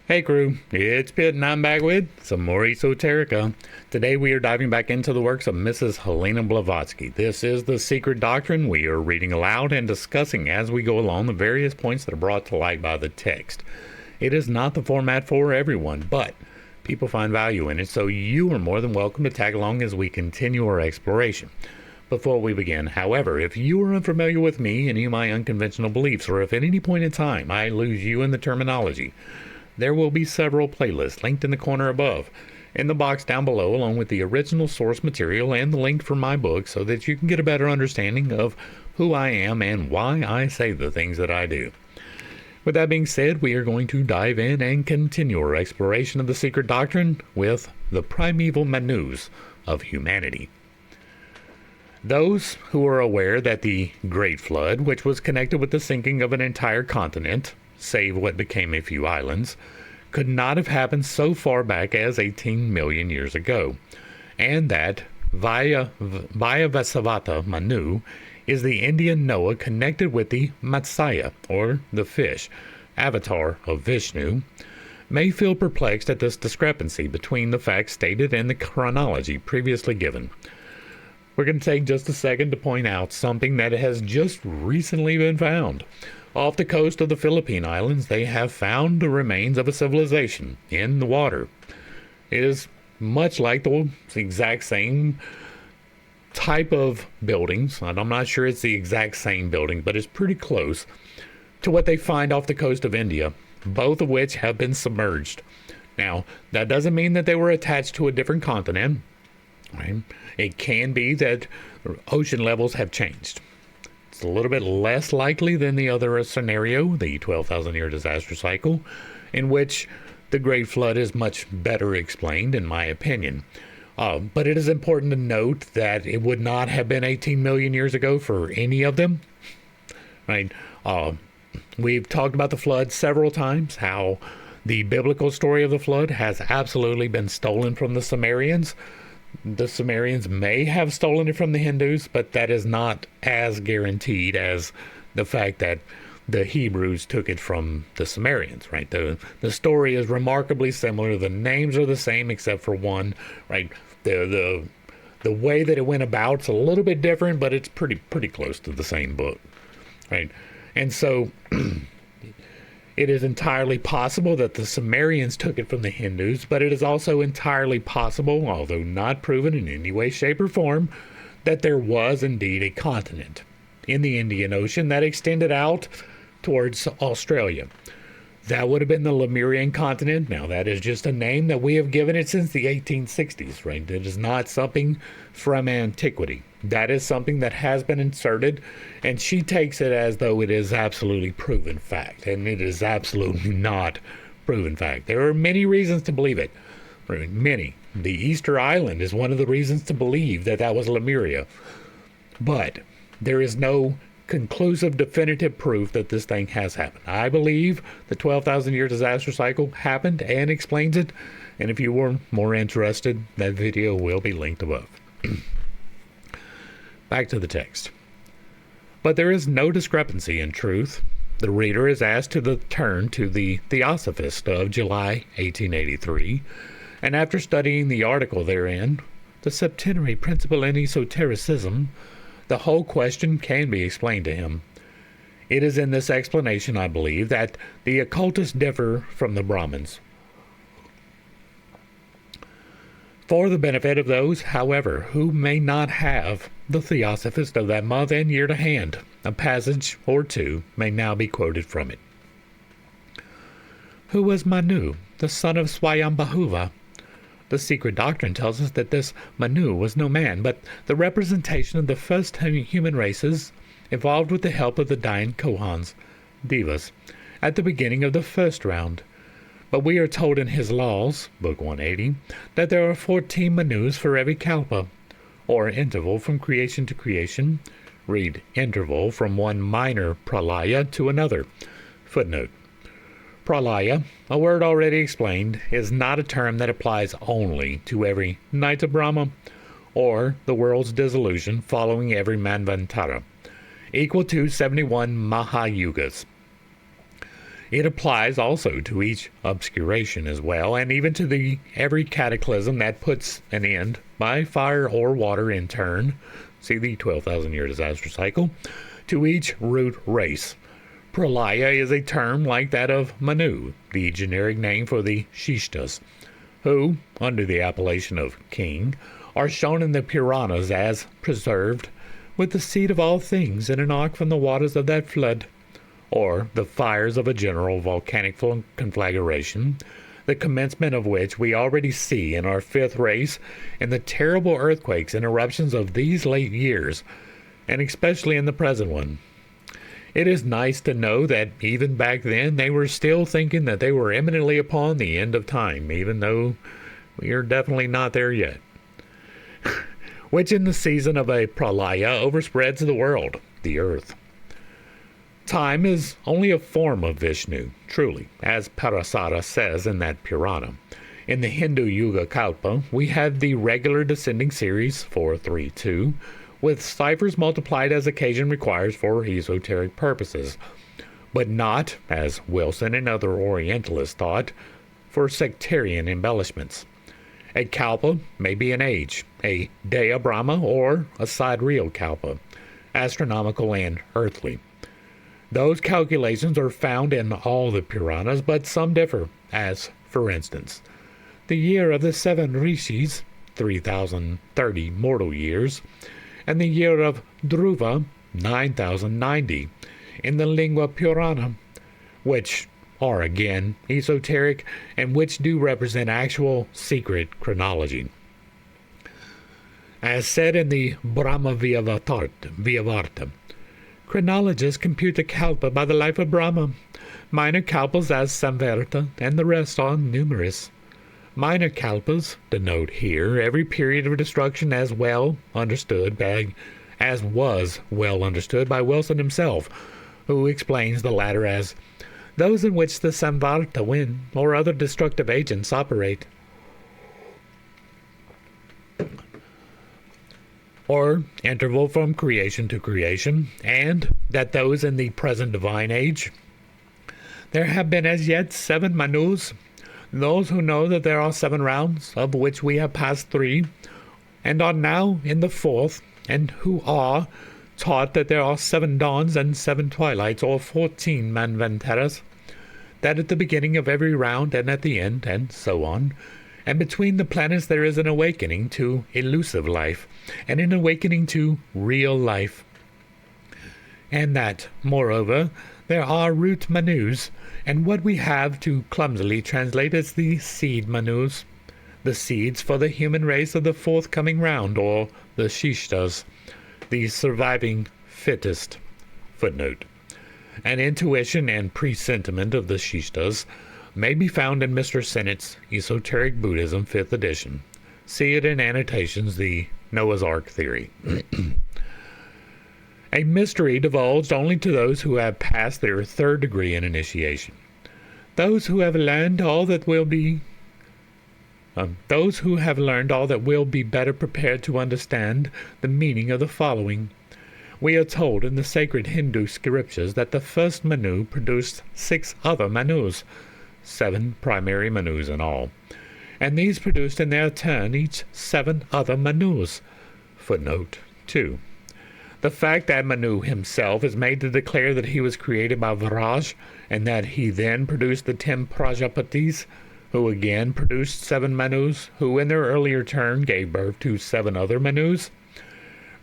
Hey crew, it's Pitt and I'm back with some more esoterica. Today we are diving back into the works of Mrs. Helena Blavatsky. This is the Secret Doctrine. We are reading aloud and discussing as we go along the various points that are brought to light by the text. It is not the format for everyone, but people find value in it, so you are more than welcome to tag along as we continue our exploration. Before we begin, however, if you are unfamiliar with me, any of my unconventional beliefs, or if at any point in time I lose you in the terminology, there will be several playlists linked in the corner above, in the box down below, along with the original source material and the link for my book so that you can get a better understanding of who I am and why I say the things that I do. With that being said, we are going to dive in and continue our exploration of the Secret Doctrine with the Primeval Manus of Humanity. Those who are aware that the Great Flood, which was connected with the sinking of an entire continent, save what became a few islands, could not have happened so far back as 18 million years ago, and that Vyavasavata Manu is the Indian Noah connected with the Matsya, or the fish, avatar of Vishnu, may feel perplexed at this discrepancy between the facts stated and the chronology previously given. We're going to take just a second to point out something that has just recently been found. Off the coast of the Philippine Islands, they have found the remains of a civilization in the water. It is much like the exact same type of buildings, and I'm not sure it's the exact same building, but it's pretty close to what they find off the coast of India, both of which have been submerged. Now, that doesn't mean that they were attached to a different continent. Right? It can be that ocean levels have changed. It's a little bit less likely than the other scenario, the 12,000 year disaster cycle, in which the Great Flood is much better explained, in my opinion. But it is important to note that it would not have been 18 million years ago for any of them. Right? We've talked about the flood several times, how the biblical story of the flood has absolutely been stolen from the Sumerians. The Sumerians may have stolen it from the Hindus, but that is not as guaranteed as the fact that the Hebrews took it from the Sumerians, right? The story is remarkably similar. The names are the same except for one, right? The way that it went about is a little bit different, but it's pretty close to the same book, right? And so it is entirely possible that the Sumerians took it from the Hindus, but it is also entirely possible, although not proven in any way, shape, or form, that there was indeed a continent in the Indian Ocean that extended out towards Australia. That would have been the Lemurian continent. Now, that is just a name that we have given it since the 1860s, right? It is not something from antiquity. That is something that has been inserted, and she takes it as though it is absolutely proven fact, and it is absolutely not proven fact. There are many reasons to believe it. Many. The Easter Island is one of the reasons to believe that that was Lemuria. But there is no conclusive, definitive proof that this thing has happened. I believe the 12,000 year disaster cycle happened and explains it, and if you were more interested, that video will be linked above. Back to the text. But there is no discrepancy in truth. The reader is asked to turn to the Theosophist of July 1883, and after studying the article therein, The Septenary Principle in Esotericism, the whole question can be explained to him. It is in this explanation, I believe, that the occultists differ from the Brahmins. For the benefit of those, however, who may not have the Theosophist of that month and year to hand, a passage or two may now be quoted from it. Who was Manu, the son of Swayambhuva? The Secret Doctrine tells us that this Manu was no man, but the representation of the first human races evolved with the help of the dying Kohans, Devas, at the beginning of the first round. But we are told in his laws, Book 180, that there are 14 Manus for every kalpa, or interval from creation to creation. Read interval from one minor pralaya to another. Footnote. Pralaya, a word already explained, is not a term that applies only to every Nitya Brahma or the world's dissolution following every Manvantara, equal to 71 Mahayugas. It applies also to each obscuration as well, and even to every cataclysm that puts an end, by fire or water in turn, see the 12,000-year disaster cycle, to each root race. Pralaya is a term like that of Manu, the generic name for the Shishtas, who, under the appellation of king, are shown in the Puranas as preserved, with the seed of all things in an ark from the waters of that flood, or the fires of a general volcanic conflagration, the commencement of which we already see in our fifth race in the terrible earthquakes and eruptions of these late years, and especially in the present one. It is nice to know that even back then they were still thinking that they were imminently upon the end of time, even though we are definitely not there yet. Which in the season of a pralaya overspreads the world, the earth. Time is only a form of Vishnu, truly, as Parasara says in that Purana. In the Hindu Yuga Kalpa, we have the regular descending series 432, with ciphers multiplied as occasion requires for esoteric purposes, but not, as Wilson and other Orientalists thought, for sectarian embellishments. A Kalpa may be an age, a Daya Brahma, or a sidereal Kalpa, astronomical and earthly. Those calculations are found in all the Puranas, but some differ, as, for instance, the year of the 7 Rishis, 3,030 mortal years, and the year of Dhruva, 9,090, in the Lingua Purana, which are again esoteric and which do represent actual secret chronology. As said in the Brahma Vyavarta, chronologists compute the Kalpa by the life of Brahma. Minor Kalpas as Samvarta, and the rest are numerous. Minor Kalpas denote here every period of destruction as was well understood by Wilson himself, who explains the latter as those in which the Samvarta wind or other destructive agents operate, or interval from creation to creation, and that those in the present divine age. There have been as yet 7 Manus, those who know that there are 7 rounds, of which we have passed 3, and are now in the 4th, and who are taught that there are 7 dawns and 7 twilights, or 14 Manvantaras, that at the beginning of every round and at the end, and so on, and between the planets there is an awakening to elusive life, and an awakening to real life. And that, moreover, there are root Manus, and what we have to clumsily translate as the seed Manus, the seeds for the human race of the forthcoming round, or the Shishtas, the surviving fittest. Footnote. An intuition and presentiment of the Shishtas may be found in Mr. Sennett's Esoteric Buddhism 5th edition. See it in annotations, the Noah's Ark theory. A mystery divulged only to those who have passed their 3rd degree in initiation. Those who have learned all that will be better prepared to understand the meaning of the following. We are told in the sacred Hindu scriptures that the first Manu produced 6 other Manus, 7 primary Manus in all, and these produced in their turn each 7 other Manus. Footnote 2. The fact that Manu himself is made to declare that he was created by Viraj, and that he then produced the 10 Prajapatis, who again produced 7 Manus, who in their earlier turn gave birth to 7 other Manus,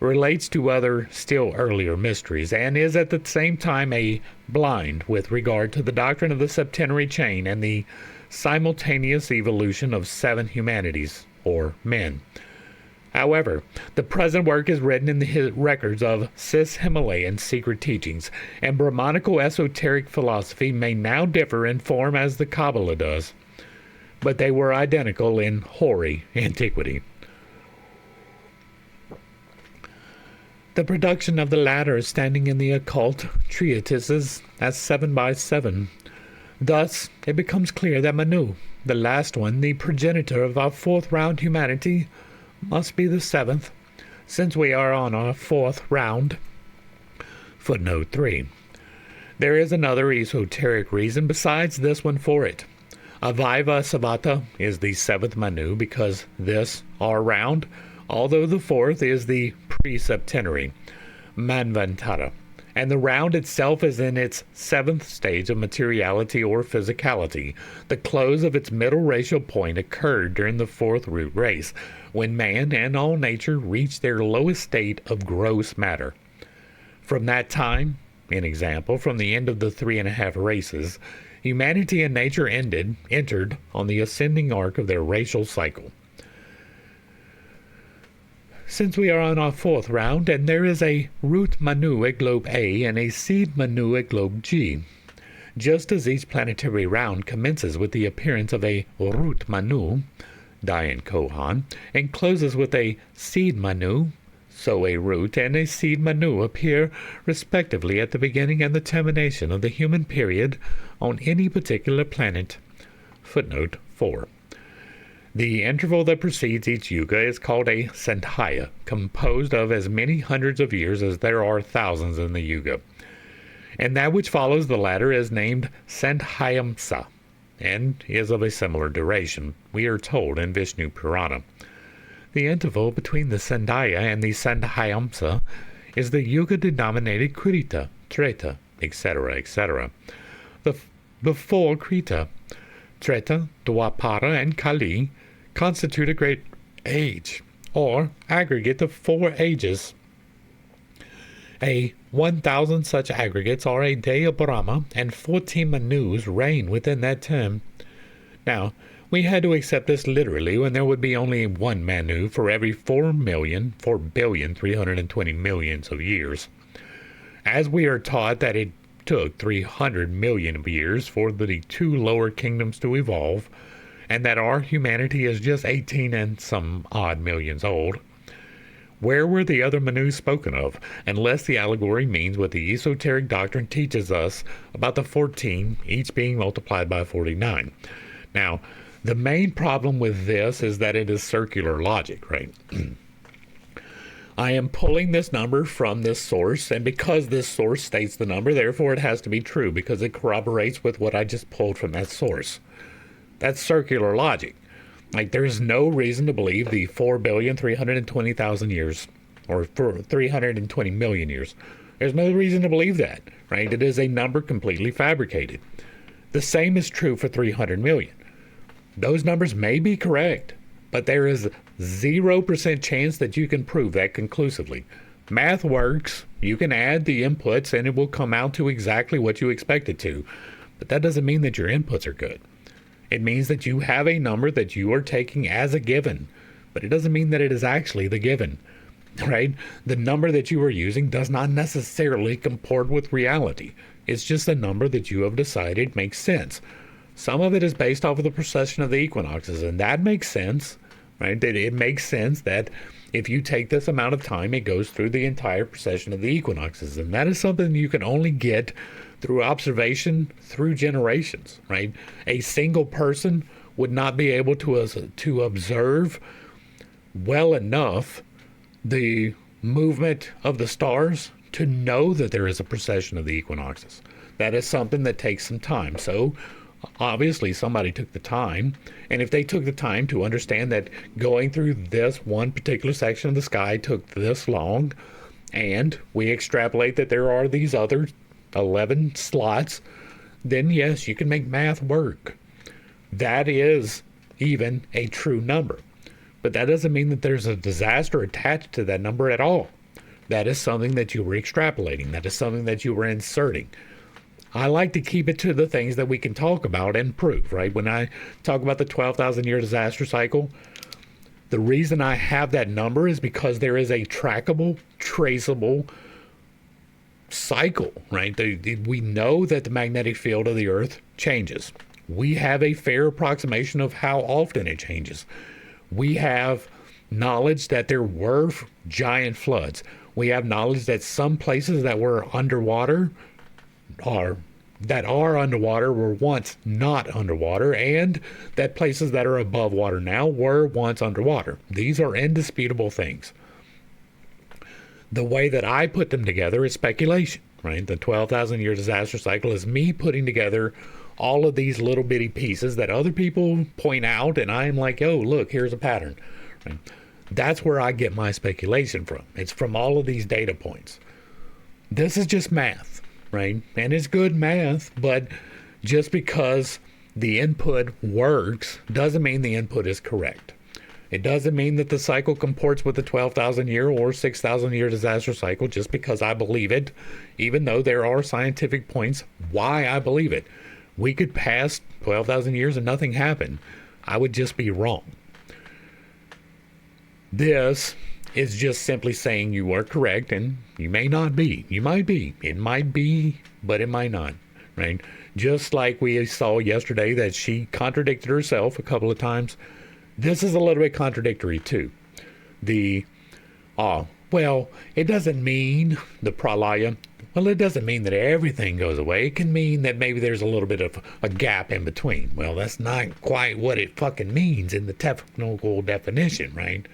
relates to other still earlier mysteries, and is at the same time a blind with regard to the doctrine of the septenary chain and the simultaneous evolution of 7 humanities, or men. However, the present work is written in the records of cis-Himalayan secret teachings, and Brahmanical esoteric philosophy may now differ in form as the Kabbalah does, but they were identical in hoary antiquity. The production of the latter is standing in the occult treatises as 7 by 7. Thus, it becomes clear that Manu, the last one, the progenitor of our 4th round humanity, must be the 7th, since we are on our 4th round. Footnote 3. There is another esoteric reason besides this one for it. Aviva Savata is the seventh Manu because this are round, although the fourth is the pre-septenary, Manvantara, and the round itself is in its seventh stage of materiality or physicality. The close of its middle racial point occurred during the fourth root race, when man and all nature reached their lowest state of gross matter. From that time, in example, from the end of the 3.5 races, humanity and nature entered on the ascending arc of their racial cycle. Since we are on our fourth round, and there is a root Manu at globe A and a seed Manu at globe G, just as each planetary round commences with the appearance of a root Manu, Dayan Kohan, and closes with a seed Manu, so a root and a seed Manu appear respectively at the beginning and the termination of the human period on any particular planet. Footnote 4. The interval that precedes each yuga is called a Sandhya, composed of as many hundreds of years as there are thousands in the yuga. And that which follows the latter is named Sandhyamsa, and is of a similar duration, we are told in Vishnu Purana. The interval between the Sandhya and the Sandhyamsa is the yuga-denominated Krita, Treta, etc., etc. Before Krita, Treta, Dwapara, and Kali constitute a great age, or aggregate of 4 ages. 1,000 such aggregates are a day of Brahma, and 14 Manus reign within that term. Now, we had to accept this literally when there would be only one Manu for every 4,320 millions of years. As we are taught that it took 300 million of years for the 2 lower kingdoms to evolve, and that our humanity is just 18 and some odd millions old, where were the other Manus spoken of, unless the allegory means what the esoteric doctrine teaches us about the 14, each being multiplied by 49? Now, the main problem with this is that it is circular logic, right? I am pulling this number from this source, and because this source states the number, therefore it has to be true, because it corroborates with what I just pulled from that source. That's circular logic. Like, there's no reason to believe the 4,320,000 years, or for 320 million years. There's no reason to believe that, right? It is a number completely fabricated. The same is true for 300 million. Those numbers may be correct, but there is 0% chance that you can prove that conclusively. Math works. You can add the inputs and it will come out to exactly what you expect it to. But that doesn't mean that your inputs are good. It means that you have a number that you are taking as a given, but it doesn't mean that it is actually the given, right? The number that you are using does not necessarily comport with reality. It's just a number that you have decided makes sense. Some of it is based off of the precession of the equinoxes, and that makes sense, right? It makes sense that if you take this amount of time, it goes through the entire precession of the equinoxes, and that is something you can only get through observation through generations, right? A single person would not be able to observe well enough the movement of the stars to know that there is a precession of the equinoxes. That is something that takes some time. So obviously somebody took the time, and if they took the time to understand that going through this one particular section of the sky took this long, and we extrapolate that there are these other 11 slots, then yes, you can make math work. That is even a true number. But that doesn't mean that there's a disaster attached to that number at all. That is something that you were extrapolating. That is something that you were inserting. I like to keep it to the things that we can talk about and prove, right? When I talk about the 12,000 year disaster cycle, the reason I have that number is because there is a trackable, traceable cycle, right? We know that the magnetic field of the Earth changes. We have a fair approximation of how often it changes. We have knowledge that there were giant floods. We have knowledge that some places that were underwater are underwater were once not underwater, and that places that are above water now were once underwater. These are indisputable things. The way that I put them together is speculation. right? The 12,000 year disaster cycle is me putting together all of these little bitty pieces that other people point out, and I'm like, oh, look, here's a pattern. Right? That's where I get my speculation from. It's from all of these data points. This is just math, right? And it's good math, but just because the input works doesn't mean the input is correct. It doesn't mean that the cycle comports with the 12,000 year or 6,000 year disaster cycle just because I believe it, even though there are scientific points why I believe it. We could pass 12,000 years and nothing happened. I would just be wrong. This is just simply saying you are correct, and you may not be. You might be. It might be, but it might not, right? Just like we saw yesterday that she contradicted herself a couple of times. This is a little bit contradictory too. Well, it doesn't mean the pralaya. Well, it doesn't mean that everything goes away. It can mean that maybe there's a little bit of a gap in between. Well, that's not quite what it fucking means in the technical definition, right?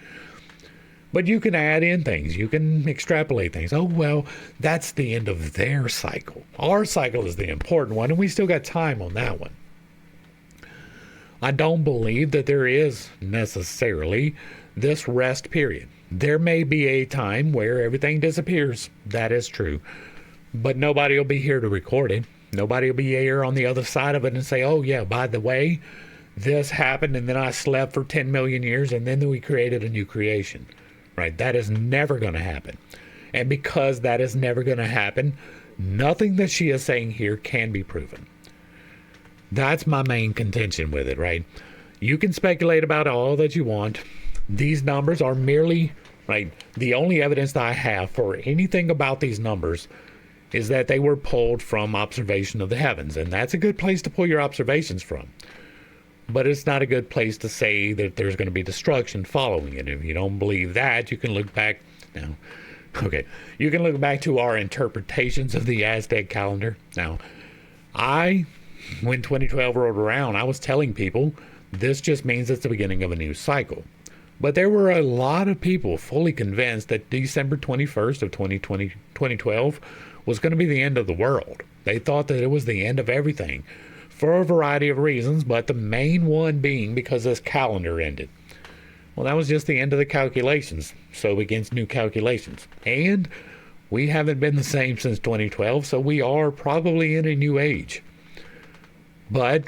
But you can add in things. You can extrapolate things. Oh, well, that's the end of their cycle. Our cycle is the important one, and we still got time on that one. I don't believe that there is necessarily this rest period. There may be a time where everything disappears. That is true. But nobody will be here to record it. Nobody will be here on the other side of it and say, oh, yeah, by the way, this happened, and then I slept for 10 million years, and then we created a new creation. Right? That is never going to happen. And because that is never going to happen, nothing that she is saying here can be proven. That's my main contention with it, right? You can speculate about all that you want. These numbers are merely, right, the only evidence that I have for anything about these numbers is that they were pulled from observation of the heavens. And that's a good place to pull your observations from. But it's not a good place to say that there's going to be destruction following it. If you don't believe that, you can look back now. Okay, you can look back to our interpretations of the Aztec calendar. Now, when 2012 rolled around, I was telling people this just means it's the beginning of a new cycle. But there were a lot of people fully convinced that December 21st of 2012 was going to be the end of the world. They thought that it was the end of everything. For a variety of reasons, but the main one being because this calendar ended. Well, that was just the end of the calculations, so begins new calculations. And we haven't been the same since 2012, so we are probably in a new age. But,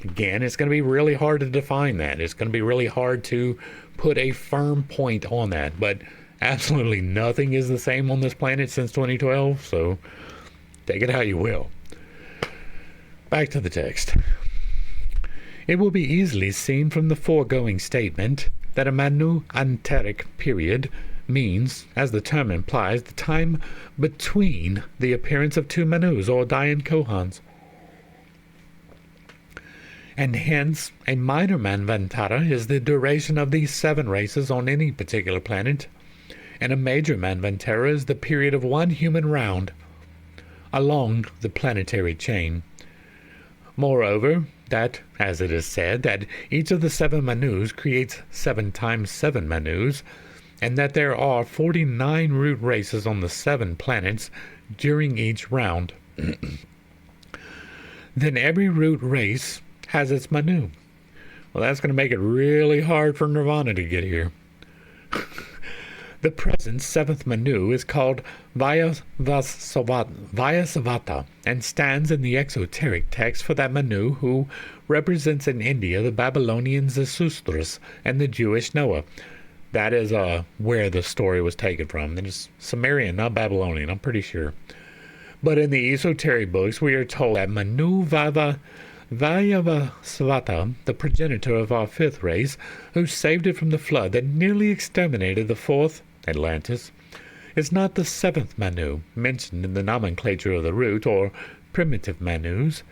again, it's going to be really hard to define that. It's going to be really hard to put a firm point on that. But absolutely nothing is the same on this planet since 2012, so take it how you will. Back to the text. It will be easily seen from the foregoing statement that a Manu-Anteric period means, as the term implies, the time between the appearance of two Manus or Dayan Kohans. And hence, a minor Manvantara is the duration of these 7 races on any particular planet, and a major Manvantara is the period of one human round along the planetary chain. Moreover, that, as it is said, that each of the 7 Manus creates 7 times 7 Manus, and that there are 49 root races on the 7 planets during each round. Then every root race has its Manu. Well, that's going to make it really hard for Nirvana to get here. The present 7th Manu is called Vyasavata and stands in the exoteric text for that Manu who represents in India the Babylonian Zethustra and the Jewish Noah. That is where the story was taken from. It's Sumerian, not Babylonian, I'm pretty sure. But in the esoteric books, we are told that Manu Vyasavata, the progenitor of our 5th race, who saved it from the flood that nearly exterminated the 4th, Atlantis, is not the 7th Manu mentioned in the nomenclature of the root or primitive Manus,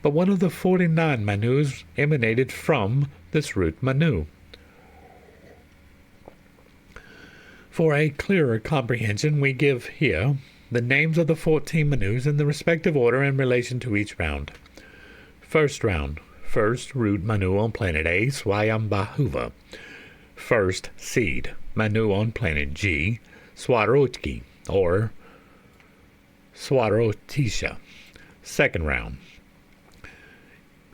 but one of the 49 Manus emanated from this root Manu. For a clearer comprehension, we give here the names of the 14 Manus in the respective order in relation to each round. First round, first root Manu on planet A, Swayambhuva. First seed, Manu on planet G, Swarovski, or Swarotisha. Second round.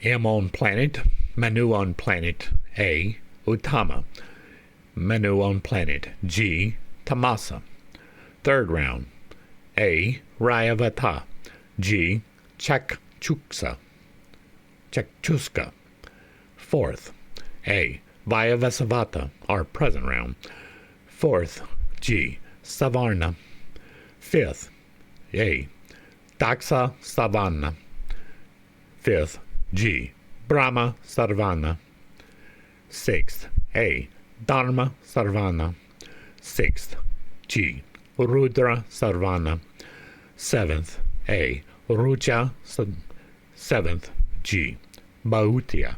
M on planet, Manu on planet A, Uttama. Manu on planet G, Tamasa. Third round. A, Ryavata. G, Chakchuska. Fourth. A, Vyavasavata, our present round. Fourth. G, Savarna. Fifth. A, Daksa Savanna. Fifth. G, Brahma Sarvana. Sixth. A, Dharma Sarvana. Sixth. G, Rudra Sarvana. Seventh. A, Rucha. Seventh. G, Bhautya.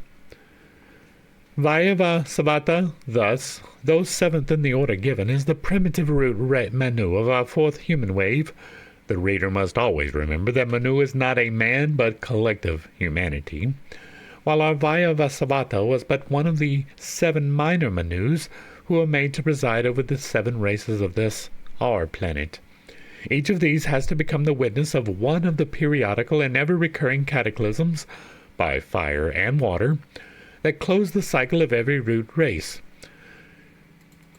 Vayava Savata, thus, though seventh in the order given, is the primitive root Manu of our fourth human wave. The reader must always remember that Manu is not a man, but collective humanity, while our Vayava Savata was but one of the 7 minor Manus who are made to preside over the 7 races of this, our planet. Each of these has to become the witness of one of the periodical and ever-recurring cataclysms, by fire and water, that close the cycle of every root race.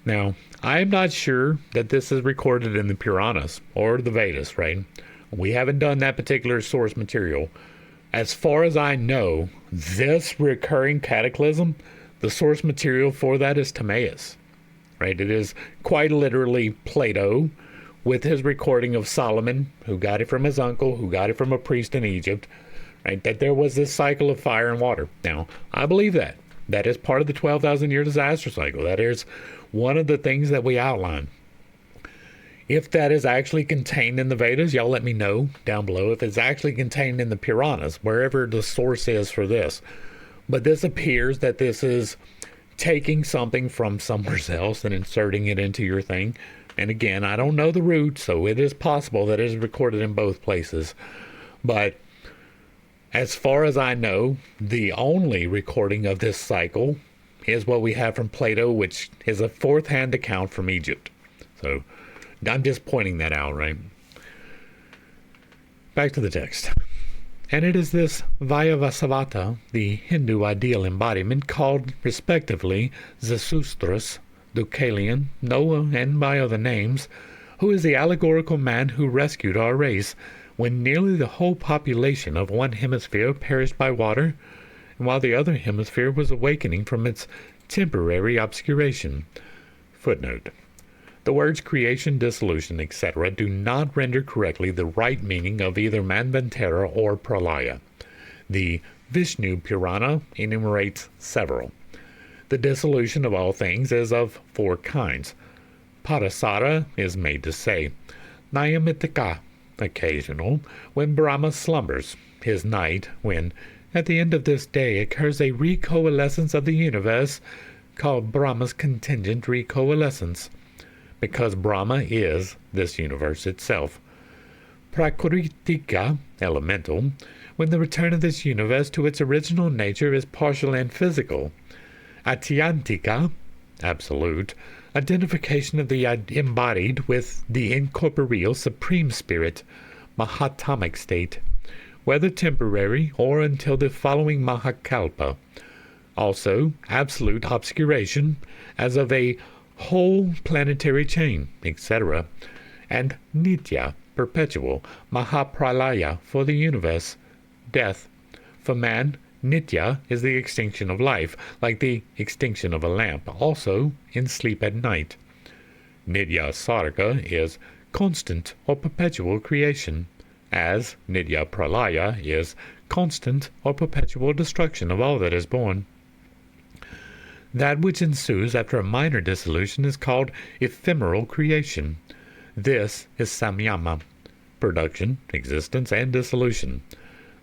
Now, I am not sure that this is recorded in the Puranas or the Vedas, right? We haven't done that particular source material. As far as I know, this recurring cataclysm, the source material for that is Timaeus, right? It is quite literally Plato with his recording of Solomon, who got it from his uncle, who got it from a priest in Egypt, right? That there was this cycle of fire and water. Now, I believe that. That is part of the 12,000-year disaster cycle. That is one of the things that we outline. If that is actually contained in the Vedas, y'all let me know down below. If it's actually contained in the Puranas, wherever the source is for this. But this appears that this is taking something from somewhere else and inserting it into your thing. And again, I don't know the root, so it is possible that it is recorded in both places. But as far as I know, the only recording of this cycle is what we have from Plato, which is a fourth-hand account from Egypt. So I'm just pointing that out, right? Back to the text. And it is this Vyavasavata, the Hindu ideal embodiment, called respectively Zarathustra, Deucalion, Noah, and by other names, who is the allegorical man who rescued our race when nearly the whole population of one hemisphere perished by water, and while the other hemisphere was awakening from its temporary obscuration. Footnote. The words creation, dissolution, etc. do not render correctly the right meaning of either Manvantara or Pralaya. The Vishnu Purana enumerates several. The dissolution of all things is of 4 kinds. Parasara is made to say, Nayamitika, occasional, when Brahma slumbers, his night, when, at the end of this day, occurs a recoalescence of the universe, called Brahma's contingent recoalescence, because Brahma is this universe itself. Prakritika, elemental, when the return of this universe to its original nature is partial and physical. Atyantika, absolute, identification of the embodied with the incorporeal supreme spirit, Mahatamic state, whether temporary or until the following Mahakalpa. Also, absolute obscuration, as of a whole planetary chain, etc., and Nitya, perpetual, Mahapralaya, for the universe, death. For man, Nitya is the extinction of life, like the extinction of a lamp, also in sleep at night. Nitya Sarga is constant or perpetual creation, as Nitya Pralaya is constant or perpetual destruction of all that is born. That which ensues after a minor dissolution is called ephemeral creation. This is samyama, production, existence, and dissolution.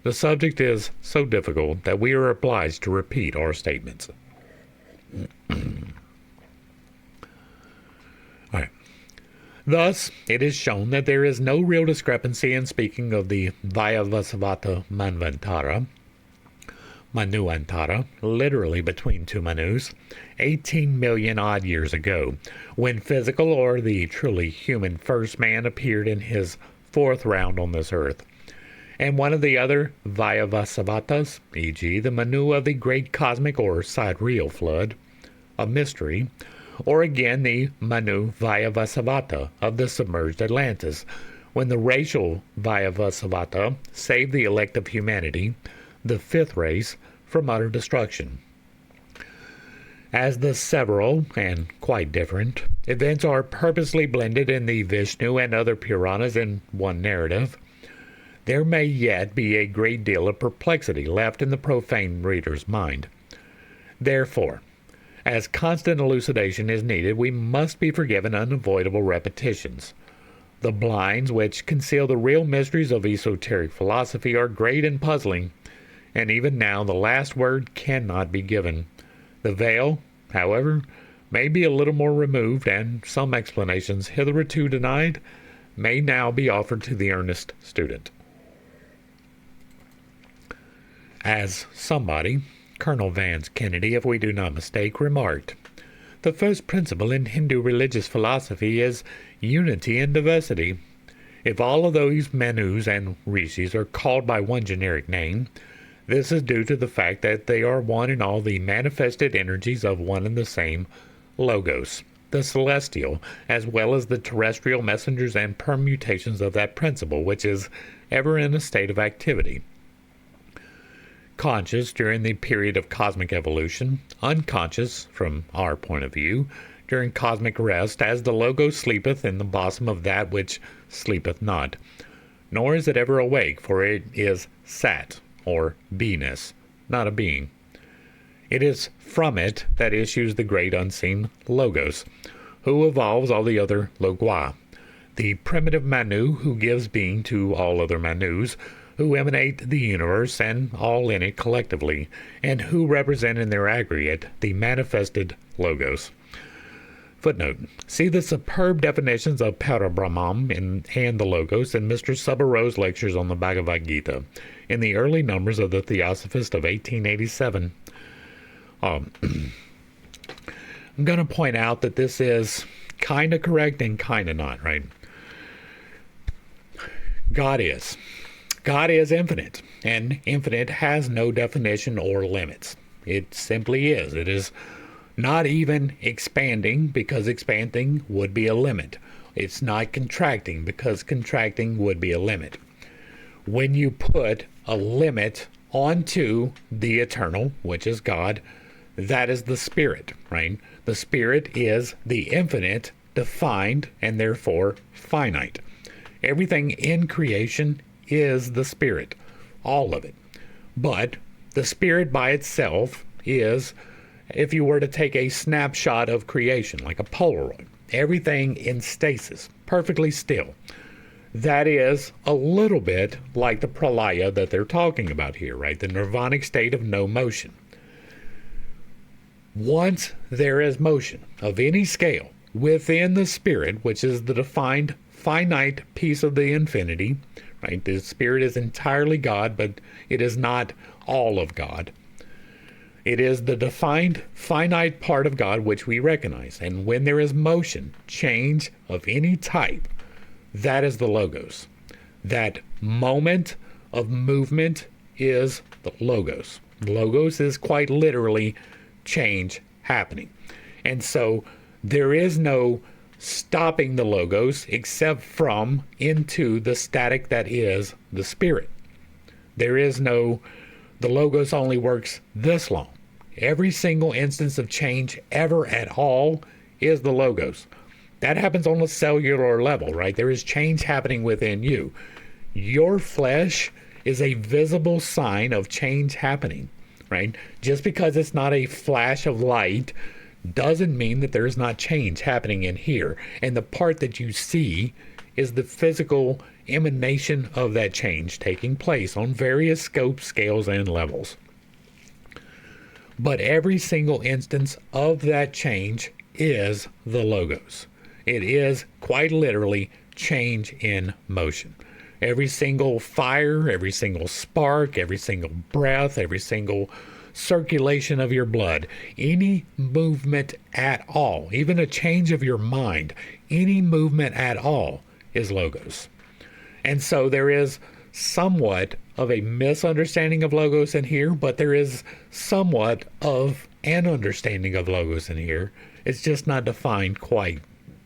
The subject is so difficult that we are obliged to repeat our statements. All right. Thus, it is shown that there is no real discrepancy in speaking of the Vyavasavata Manvantara, Manuantara, literally between 2 Manus, 18 million odd years ago, when physical or the truly human first man appeared in his fourth round on this earth. And one of the other Vyavasavatas, e.g. the Manu of the great cosmic or sidereal flood, a mystery, or again the Manu Vyavasavata of the submerged Atlantis, when the racial Vyavasavata saved the elect of humanity, the fifth race, from utter destruction. As the several, and quite different, events are purposely blended in the Vishnu and other Puranas in one narrative, there may yet be a great deal of perplexity left in the profane reader's mind. Therefore, as constant elucidation is needed, we must be forgiven unavoidable repetitions. The blinds which conceal the real mysteries of esoteric philosophy are great and puzzling, and even now the last word cannot be given. The veil, however, may be a little more removed, and some explanations hitherto denied may now be offered to the earnest student. As somebody, Colonel Vance Kennedy, if we do not mistake, remarked, the first principle in Hindu religious philosophy is unity in diversity. If all of those Manus and Rishis are called by one generic name, this is due to the fact that they are one in all the manifested energies of one and the same Logos, the celestial, as well as the terrestrial messengers and permutations of that principle, which is ever in a state of activity. Conscious during the period of cosmic evolution, unconscious, from our point of view, during cosmic rest, as the Logos sleepeth in the bosom of that which sleepeth not. Nor is it ever awake, for it is sat, or beingness, not a being. It is from it that issues the great unseen Logos, who evolves all the other Logoi, the primitive Manu who gives being to all other Manus, who emanate the universe and all in it collectively, and who represent in their aggregate the manifested Logos. Footnote: see the superb definitions of Parabrahman and the Logos in Mr. Subaro's lectures on the Bhagavad Gita, in the early numbers of the Theosophist of 1887. I'm going to point out that this is kind of correct and kind of not, right? God is infinite, and infinite has no definition or limits. It simply is. It is not even expanding, because expanding would be a limit. It's not contracting, because contracting would be a limit. When you put a limit onto the eternal, which is God, that is the Spirit, right? The Spirit is the infinite, defined, and therefore finite. Everything in creation is the Spirit, all of it. But the Spirit by itself is, if you were to take a snapshot of creation, like a Polaroid, everything in stasis, perfectly still. That is a little bit like the pralaya that they're talking about here, right? The nirvanic state of no motion. Once there is motion of any scale within the Spirit, which is the defined finite piece of the infinity, right? The Spirit is entirely God, but it is not all of God. It is the defined finite part of God which we recognize. And when there is motion, change of any type, that is the Logos. That moment of movement is the Logos. Logos is quite literally change happening. And so there is no stopping the Logos except from into the static that is the Spirit. There is no, the Logos only works this long. Every single instance of change ever at all is the Logos. That happens on a cellular level, right? There is change happening within you. Your flesh is a visible sign of change happening, right? Just because it's not a flash of light doesn't mean that there is not change happening in here. And the part that you see is the physical emanation of that change taking place on various scopes, scales, and levels. But every single instance of that change is the Logos. It is quite literally change in motion. Every single fire, every single spark, every single breath, every single circulation of your blood, any movement at all, even a change of your mind, any movement at all is Logos. And so there is somewhat of a misunderstanding of logos in here, but there is somewhat of an understanding of logos in here. It's just not defined quite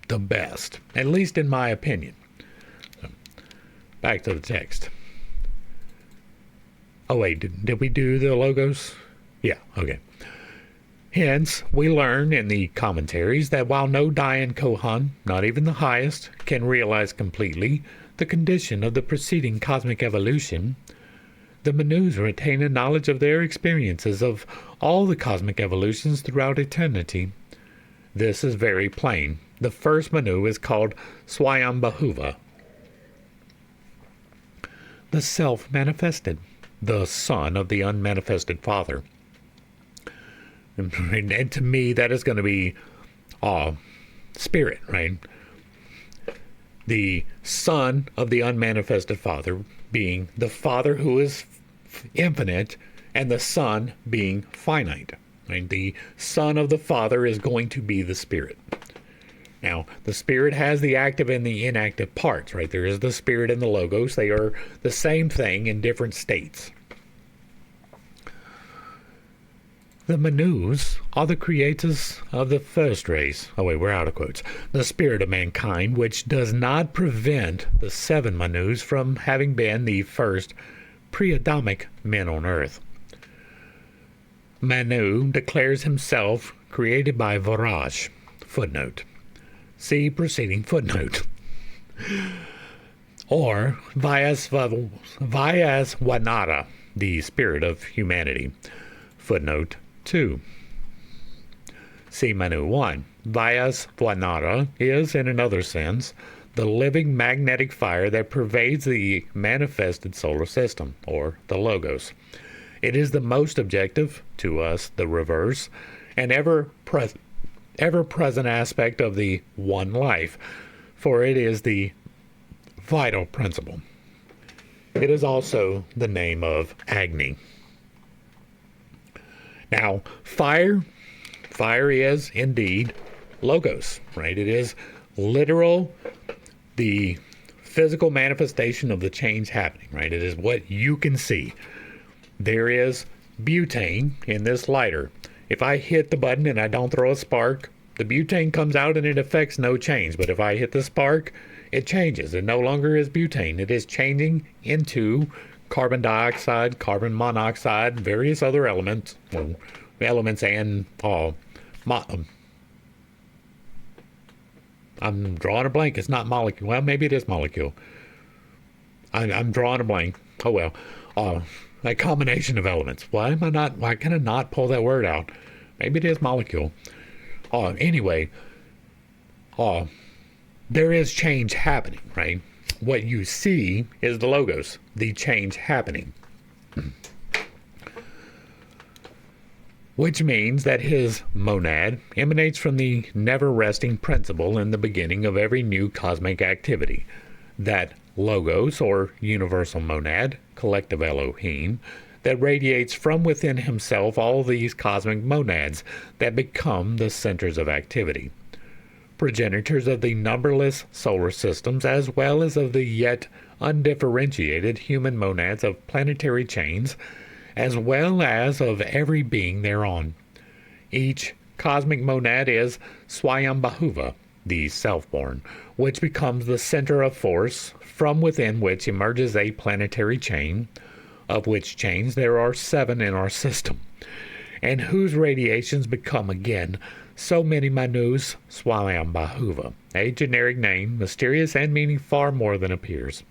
the best, at least in my opinion. So, back to the text. Oh wait, did we do the logos? Yeah, okay. Hence, we learn in the commentaries that while no Dayan Kohan, not even the highest, can realize completely the condition of the preceding cosmic evolution, the Manus retain a knowledge of their experiences of all the cosmic evolutions throughout eternity. This is very plain. The first Manu is called Swayambhuva, the self-manifested, the son of the unmanifested Father. And to me, that is going to be spirit, right? The son of the unmanifested Father being the Father who is infinite, and the Son being finite. Right? The Son of the Father is going to be the Spirit. Now, the Spirit has the active and the inactive parts, right? There is the Spirit and the Logos. They are the same thing in different states. The Manus are the creators of the first race. Oh wait, we're out of quotes. The spirit of mankind, which does not prevent the 7 Manus from having been the first pre-Adamic men on earth. Manu declares himself created by Varaj. Footnote. See preceding footnote. Or Vyasvanara, the spirit of humanity. Footnote 2. See Manu 1. Vyasvanara is, in another sense, the living magnetic fire that pervades the manifested solar system, or the Logos. It is the most objective, to us the reverse, and ever-present aspect of the one life, for it is the vital principle. It is also the name of Agni. Now, fire is indeed Logos, right? It is literal, the physical manifestation of the change happening, right? It is what you can see. There is butane in this lighter. If I hit the button and I don't throw a spark, the butane comes out and it affects no change. But if I hit the spark, it changes. It no longer is butane. It is changing into carbon dioxide, carbon monoxide, various other elements, and I'm drawing a blank. It's not molecule. Well, maybe it is molecule. I'm drawing a blank. Oh well. A combination of elements. Why can I not pull that word out? Maybe it is molecule. Anyway, there is change happening, right? What you see is the Logos, the change happening. Which means that his monad emanates from the never-resting principle in the beginning of every new cosmic activity. That Logos, or universal monad, collective Elohim, that radiates from within himself all these cosmic monads that become the centers of activity. Progenitors of the numberless solar systems, as well as of the yet undifferentiated human monads of planetary chains, as well as of every being thereon. Each cosmic monad is Swayambhuva, the self-born, which becomes the center of force, from within which emerges a planetary chain, of which chains there are 7 in our system, and whose radiations become again so many Manus Swayambhuva, a generic name, mysterious and meaning far more than appears.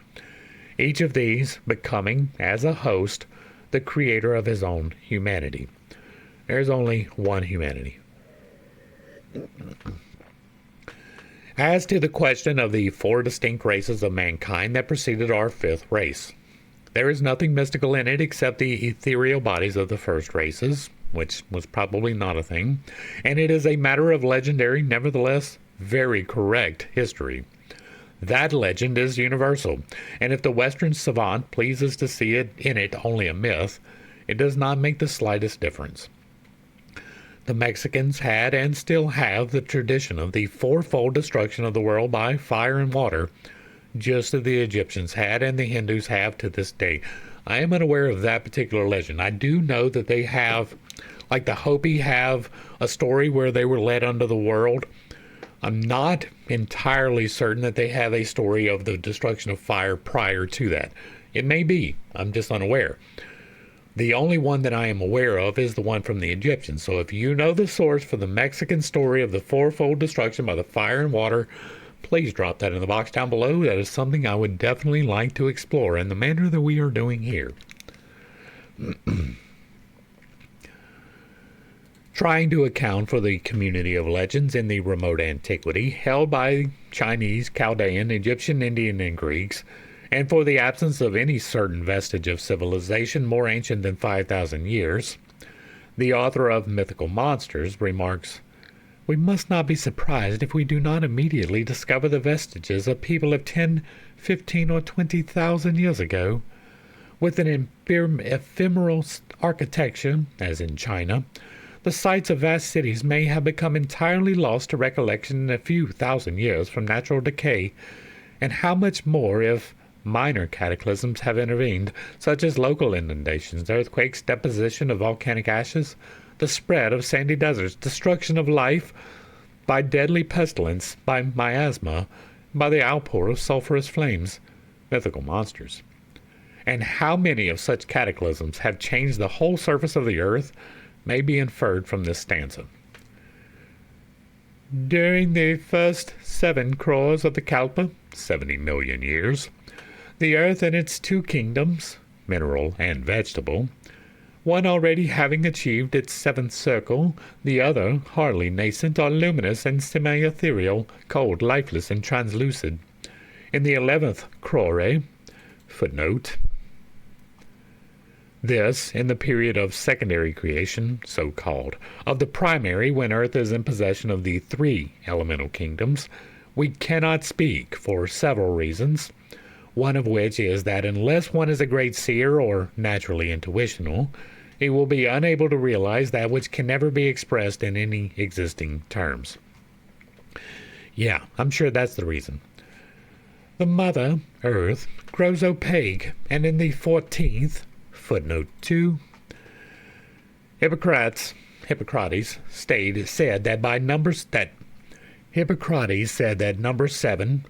Each of these becoming, as a host, the creator of his own humanity. There's only one humanity. As to the question of the 4 distinct races of mankind that preceded our 5th race, there is nothing mystical in it except the ethereal bodies of the first races, which was probably not a thing, and it is a matter of legendary, nevertheless very correct history. That legend is universal, and if the Western savant pleases to see it in it only a myth, it does not make the slightest difference. The Mexicans had and still have the tradition of the 4-fold destruction of the world by fire and water, just as the Egyptians had and the Hindus have to this day. I am unaware of that particular legend. I do know that they have, like the Hopi have a story where they were led under the world. I'm not entirely certain that they have a story of the destruction of fire prior to that. It may be. I'm just unaware. The only one that I am aware of is the one from the Egyptians. So if you know the source for the Mexican story of the fourfold destruction by the fire and water, please drop that in the box down below. That is something I would definitely like to explore in the manner that we are doing here. Trying to account for the community of legends in the remote antiquity held by Chinese, Chaldean, Egyptian, Indian, and Greeks, and for the absence of any certain vestige of civilization more ancient than 5,000 years, the author of Mythical Monsters remarks, "We must not be surprised if we do not immediately discover the vestiges of people of 10, 15, or 20,000 years ago. With an ephemeral architecture, as in China, the sites of vast cities may have become entirely lost to recollection in a few thousand years from natural decay, and how much more if minor cataclysms have intervened, such as local inundations, earthquakes, deposition of volcanic ashes, the spread of sandy deserts, destruction of life by deadly pestilence, by miasma, by the outpour of sulphurous flames, mythical monsters. And how many of such cataclysms have changed the whole surface of the earth may be inferred from this stanza. During the first 7 crores of the Kalpa, 70 million years, the earth and its 2 kingdoms, mineral and vegetable, one already having achieved its 7th circle, the other hardly nascent, are luminous and semi-ethereal, cold, lifeless, and translucid. In the 11th crore, footnote, this, in the period of secondary creation, so-called, of the primary, when Earth is in possession of the 3 elemental kingdoms, we cannot speak for several reasons, one of which is that unless one is a great seer or naturally intuitional, he will be unable to realize that which can never be expressed in any existing terms. Yeah, I'm sure that's the reason. The mother, Earth, grows opaque, and in the 14th, footnote 2, Hippocrates said that number 7,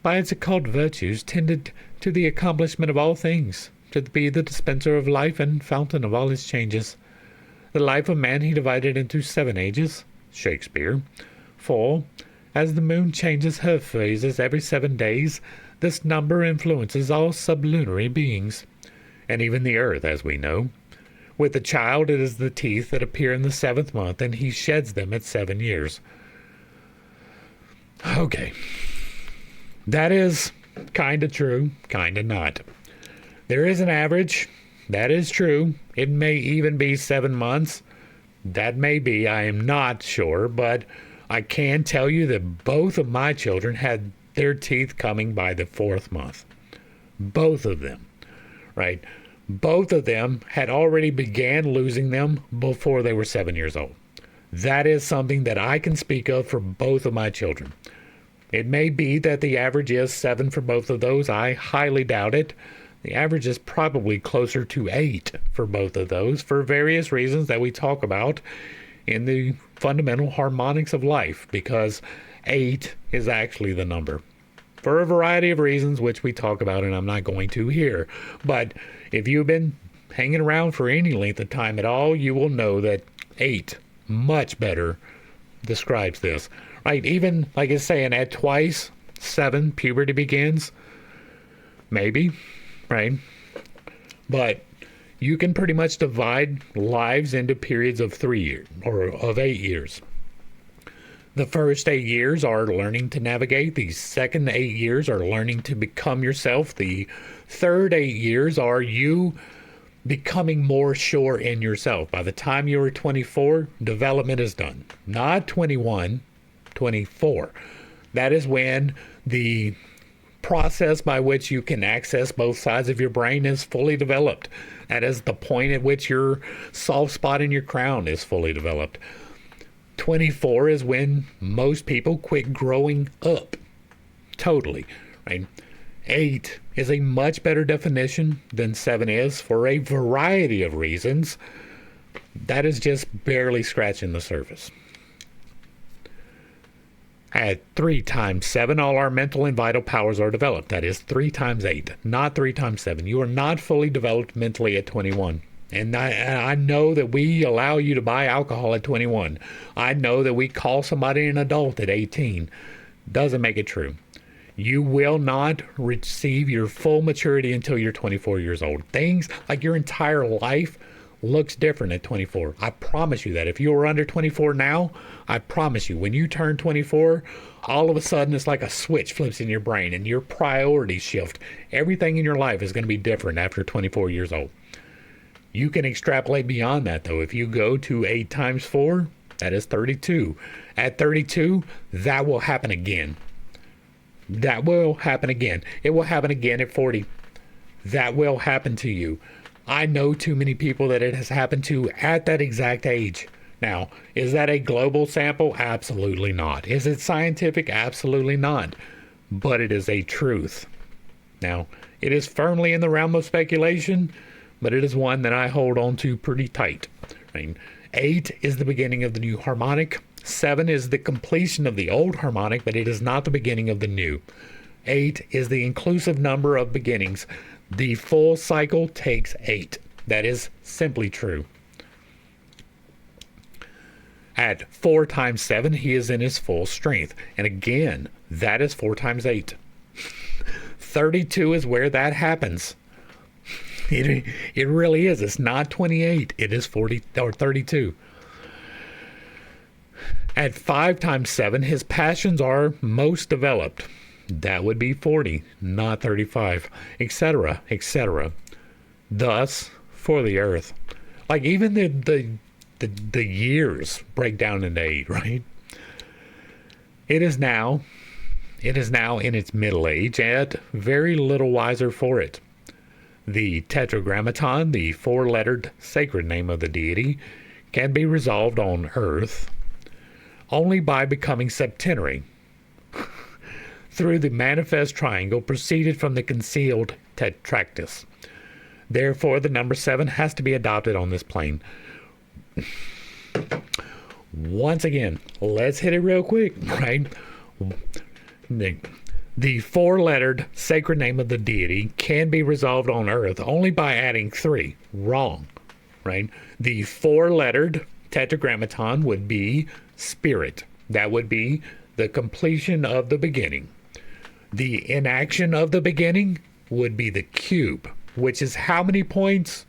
by its occult virtues, tended to the accomplishment of all things, to be the dispenser of life and fountain of all its changes. The life of man he divided into 7 ages, Shakespeare. For, as the moon changes her phases every 7 days, this number influences all sublunary beings, and even the earth, as we know. With the child, it is the teeth that appear in the 7th month, and he sheds them at 7 years. Okay. That is kind of true, kind of not. There is an average. That is true. It may even be 7 months. That may be. I am not sure, but I can tell you that both of my children had their teeth coming by the 4th month. Both of them, right? Both of them had already began losing them before they were 7 years old. That is something that I can speak of for both of my children. It may be that the average is 7 for both of those. I highly doubt it. The average is probably closer to 8 for both of those for various reasons that we talk about in the fundamental harmonics of life, because 8 is actually the number for a variety of reasons which we talk about, and I'm not going to here. But if you've been hanging around for any length of time at all, you will know that 8 much better describes this. Right, even like it's saying at twice 7 puberty begins, maybe, right? But you can pretty much divide lives into periods of 3 years or of 8 years. The first 8 years are learning to navigate. The second 8 years are learning to become yourself. The third 8 years are you becoming more sure in yourself. By the time you are 24, development is done. Not 21. 24. That is when the process by which you can access both sides of your brain is fully developed. That is the point at which your soft spot in your crown is fully developed. 24 is when most people quit growing up. Totally, right? 8 is a much better definition than 7 is for a variety of reasons. That is just barely scratching the surface. At 3 times 7, all our mental and vital powers are developed. That is 3 times 8, not 3 times 7. You are not fully developed mentally at 21. And I know that we allow you to buy alcohol at 21. I know that we call somebody an adult at 18. Doesn't make it true. You will not receive your full maturity until you're 24 years old. Things like your entire life looks different at 24. I promise you that. If you are under 24 now, I promise you, when you turn 24, all of a sudden it's like a switch flips in your brain and your priorities shift. Everything in your life is going to be different after 24 years old. You can extrapolate beyond that, though. If you go to 8 times 4, that is 32. At 32, that will happen again. That will happen again. It will happen again at 40. That will happen to you. I know too many people that it has happened to at that exact age. Now, is that a global sample? Absolutely not. Is it scientific? Absolutely not. But it is a truth. Now, it is firmly in the realm of speculation, but it is one that I hold on to pretty tight. I mean, 8 is the beginning of the new harmonic. 7 is the completion of the old harmonic, but it is not the beginning of the new. 8 is the inclusive number of beginnings. The full cycle takes 8. That is simply true. At 4 times 7, he is in his full strength. And again, that is 4 times 8. 32 is where that happens. It really is. It's not 28. It is 40 or 32. At 5 times 7, his passions are most developed. That would be 40, not 35, etc., etc. Thus, for the earth, like even the years break down into 8, right? It is now in its middle age, and very little wiser for it. The tetragrammaton, the 4-lettered sacred name of the deity, can be resolved on earth only by becoming septenary through the manifest triangle proceeded from the concealed tetractys. Therefore, the number 7 has to be adopted on this plane. Once again, let's hit it real quick, right? The 4-lettered sacred name of the deity can be resolved on earth only by adding 3. Wrong, right? The 4-lettered tetragrammaton would be spirit. That would be the completion of the beginning. The inaction of the beginning would be the cube, which is how many points?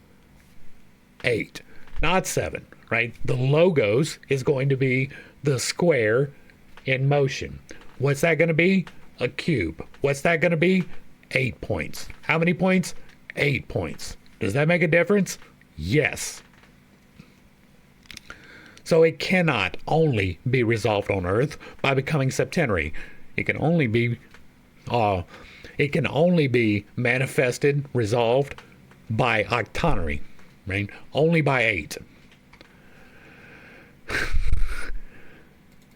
8, not 7, right? The logos is going to be the square in motion. What's that going to be? A cube. What's that going to be? 8 points. How many points? 8 points. Does that make a difference? Yes. So it cannot only be resolved on earth by becoming septenary. It can only be manifested, resolved by octonary, right? Only by 8.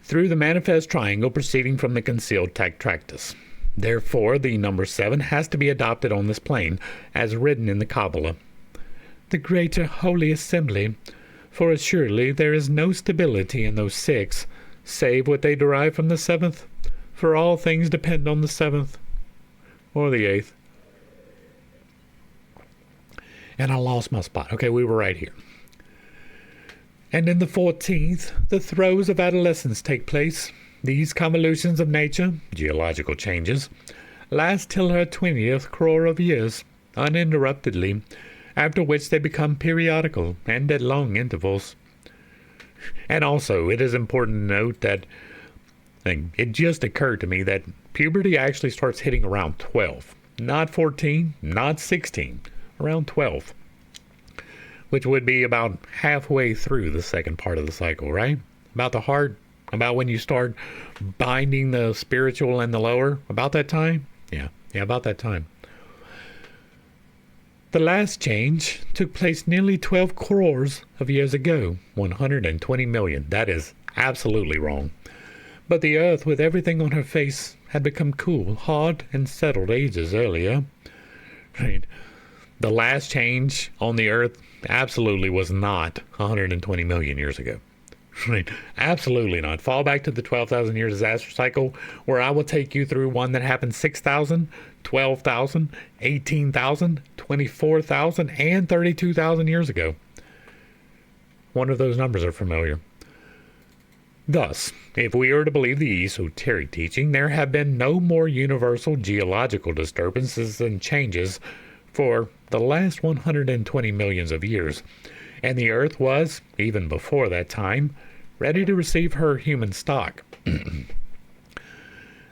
Through the manifest triangle proceeding from the concealed tetractys. Therefore, the number 7 has to be adopted on this plane, as written in the Kabbalah. The greater holy assembly, for assuredly there is no stability in those 6, save what they derive from the 7th, for all things depend on the 7th, or the 8th. And I lost my spot. Okay, we were right here. And in the 14th, the throes of adolescence take place. These convolutions of nature, geological changes, last till her 20th crore of years, uninterruptedly, after which they become periodical and at long intervals. And also, it is important to note that it just occurred to me that puberty actually starts hitting around 12. Not 14, not 16, around 12. Which would be about halfway through the second part of the cycle, right? About the heart, about when you start binding the spiritual and the lower, about that time? Yeah, about that time. The last change took place nearly 12 crores of years ago, 120 million. That is absolutely wrong. But the earth, with everything on her face, had become cool, hard, and settled ages earlier. Right. The last change on the Earth absolutely was not 120 million years ago. Right. Absolutely not. Fall back to the 12,000 year disaster cycle, where I will take you through one that happened 6,000, 12,000, 18,000, 24,000, and 32,000 years ago. One of those numbers are familiar. Thus, if we are to believe the esoteric teaching, there have been no more universal geological disturbances and changes for the last 120 millions of years, and the Earth was, even before that time, ready to receive her human stock.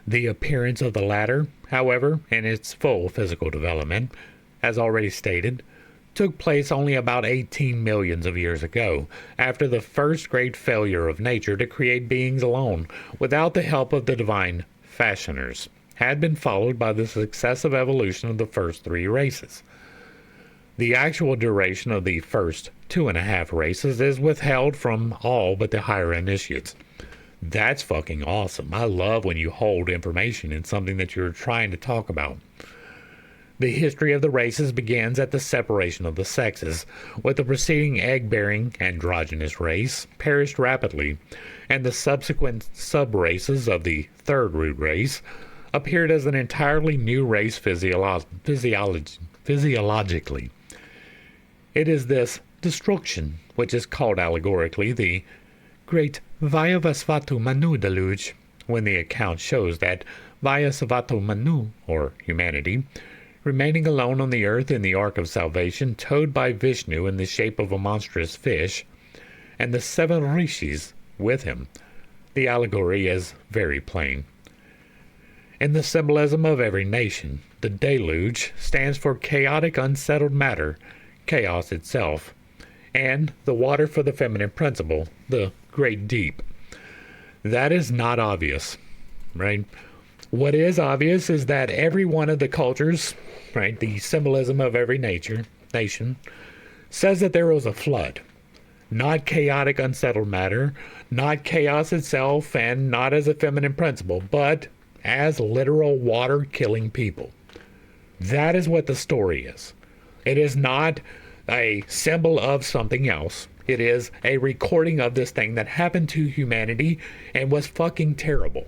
The appearance of the latter, however, in its full physical development, as already stated, took place only about 18 millions of years ago, after the first great failure of nature to create beings alone, without the help of the divine fashioners, had been followed by the successive evolution of the first three races. The actual duration of the first 2.5 races is withheld from all but the higher initiates. That's fucking awesome. I love when you hold information in something that you're trying to talk about. The history of the races begins at the separation of the sexes, with the preceding egg-bearing androgynous race perished rapidly, and the subsequent sub-races of the third root race appeared as an entirely new race physiologically. It is this destruction which is called allegorically the Great Vayavasvata Manu deluge, when the account shows that Vayavasvata Manu, or humanity, remaining alone on the earth in the Ark of Salvation, towed by Vishnu in the shape of a monstrous fish, and the 7 rishis with him. The allegory is very plain. In the symbolism of every nation, the deluge stands for chaotic, unsettled matter, chaos itself, and the water for the feminine principle, the great deep. That is not obvious, right? What is obvious is that every one of the cultures, right, the symbolism of every nation, says that there was a flood. Not chaotic, unsettled matter, not chaos itself, and not as a feminine principle, but as literal water killing people. That is what the story is. It is not a symbol of something else. It is a recording of this thing that happened to humanity and was fucking terrible.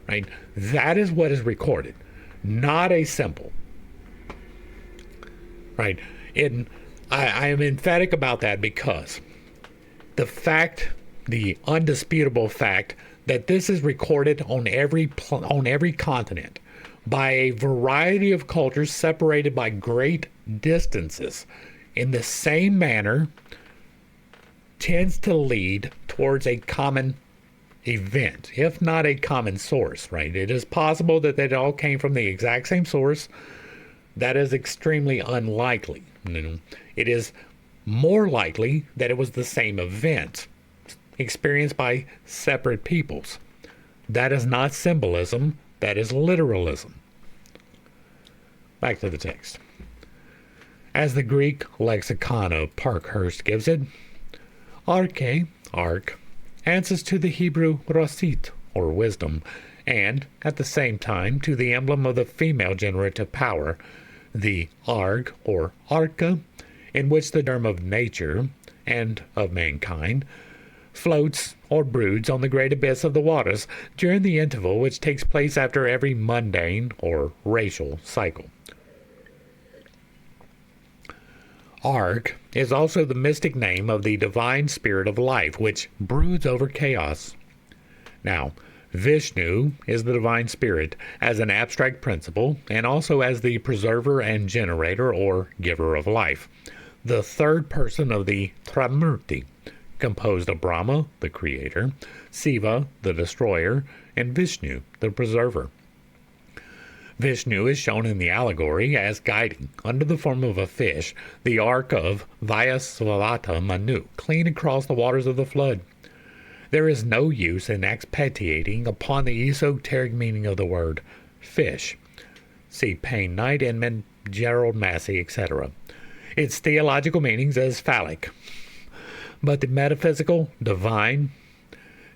Right? That is what is recorded, not a symbol. Right? I am emphatic about that because the undisputable fact that this is recorded on every continent by a variety of cultures separated by great distances in the same manner tends to lead towards a common event, if not a common source, right? It is possible that they all came from the exact same source. That is extremely unlikely. It is more likely that it was the same event experienced by separate peoples. That is not symbolism, that is literalism. Back to the text. As the Greek lexicon of Parkhurst gives it, arche, ark, answers to the Hebrew rasit, or wisdom, and, at the same time, to the emblem of the female generative power, the arg, or arca, in which the germ of nature, and of mankind, floats or broods on the great abyss of the waters during the interval which takes place after every mundane or racial cycle. Arg is also the mystic name of the divine spirit of life, which broods over chaos. Now, Vishnu is the divine spirit as an abstract principle, and also as the preserver and generator or giver of life, the third person of the Trimurti, composed of Brahma, the creator, Siva, the destroyer, and Vishnu, the preserver. Vishnu is shown in the allegory as guiding, under the form of a fish, the ark of Vayavasvata Manu, clean across the waters of the flood. There is no use in expatiating upon the esoteric meaning of the word fish. See Payne Knight, Inman, Gerald Massey, etc. Its theological meanings as phallic. But the metaphysical, divine,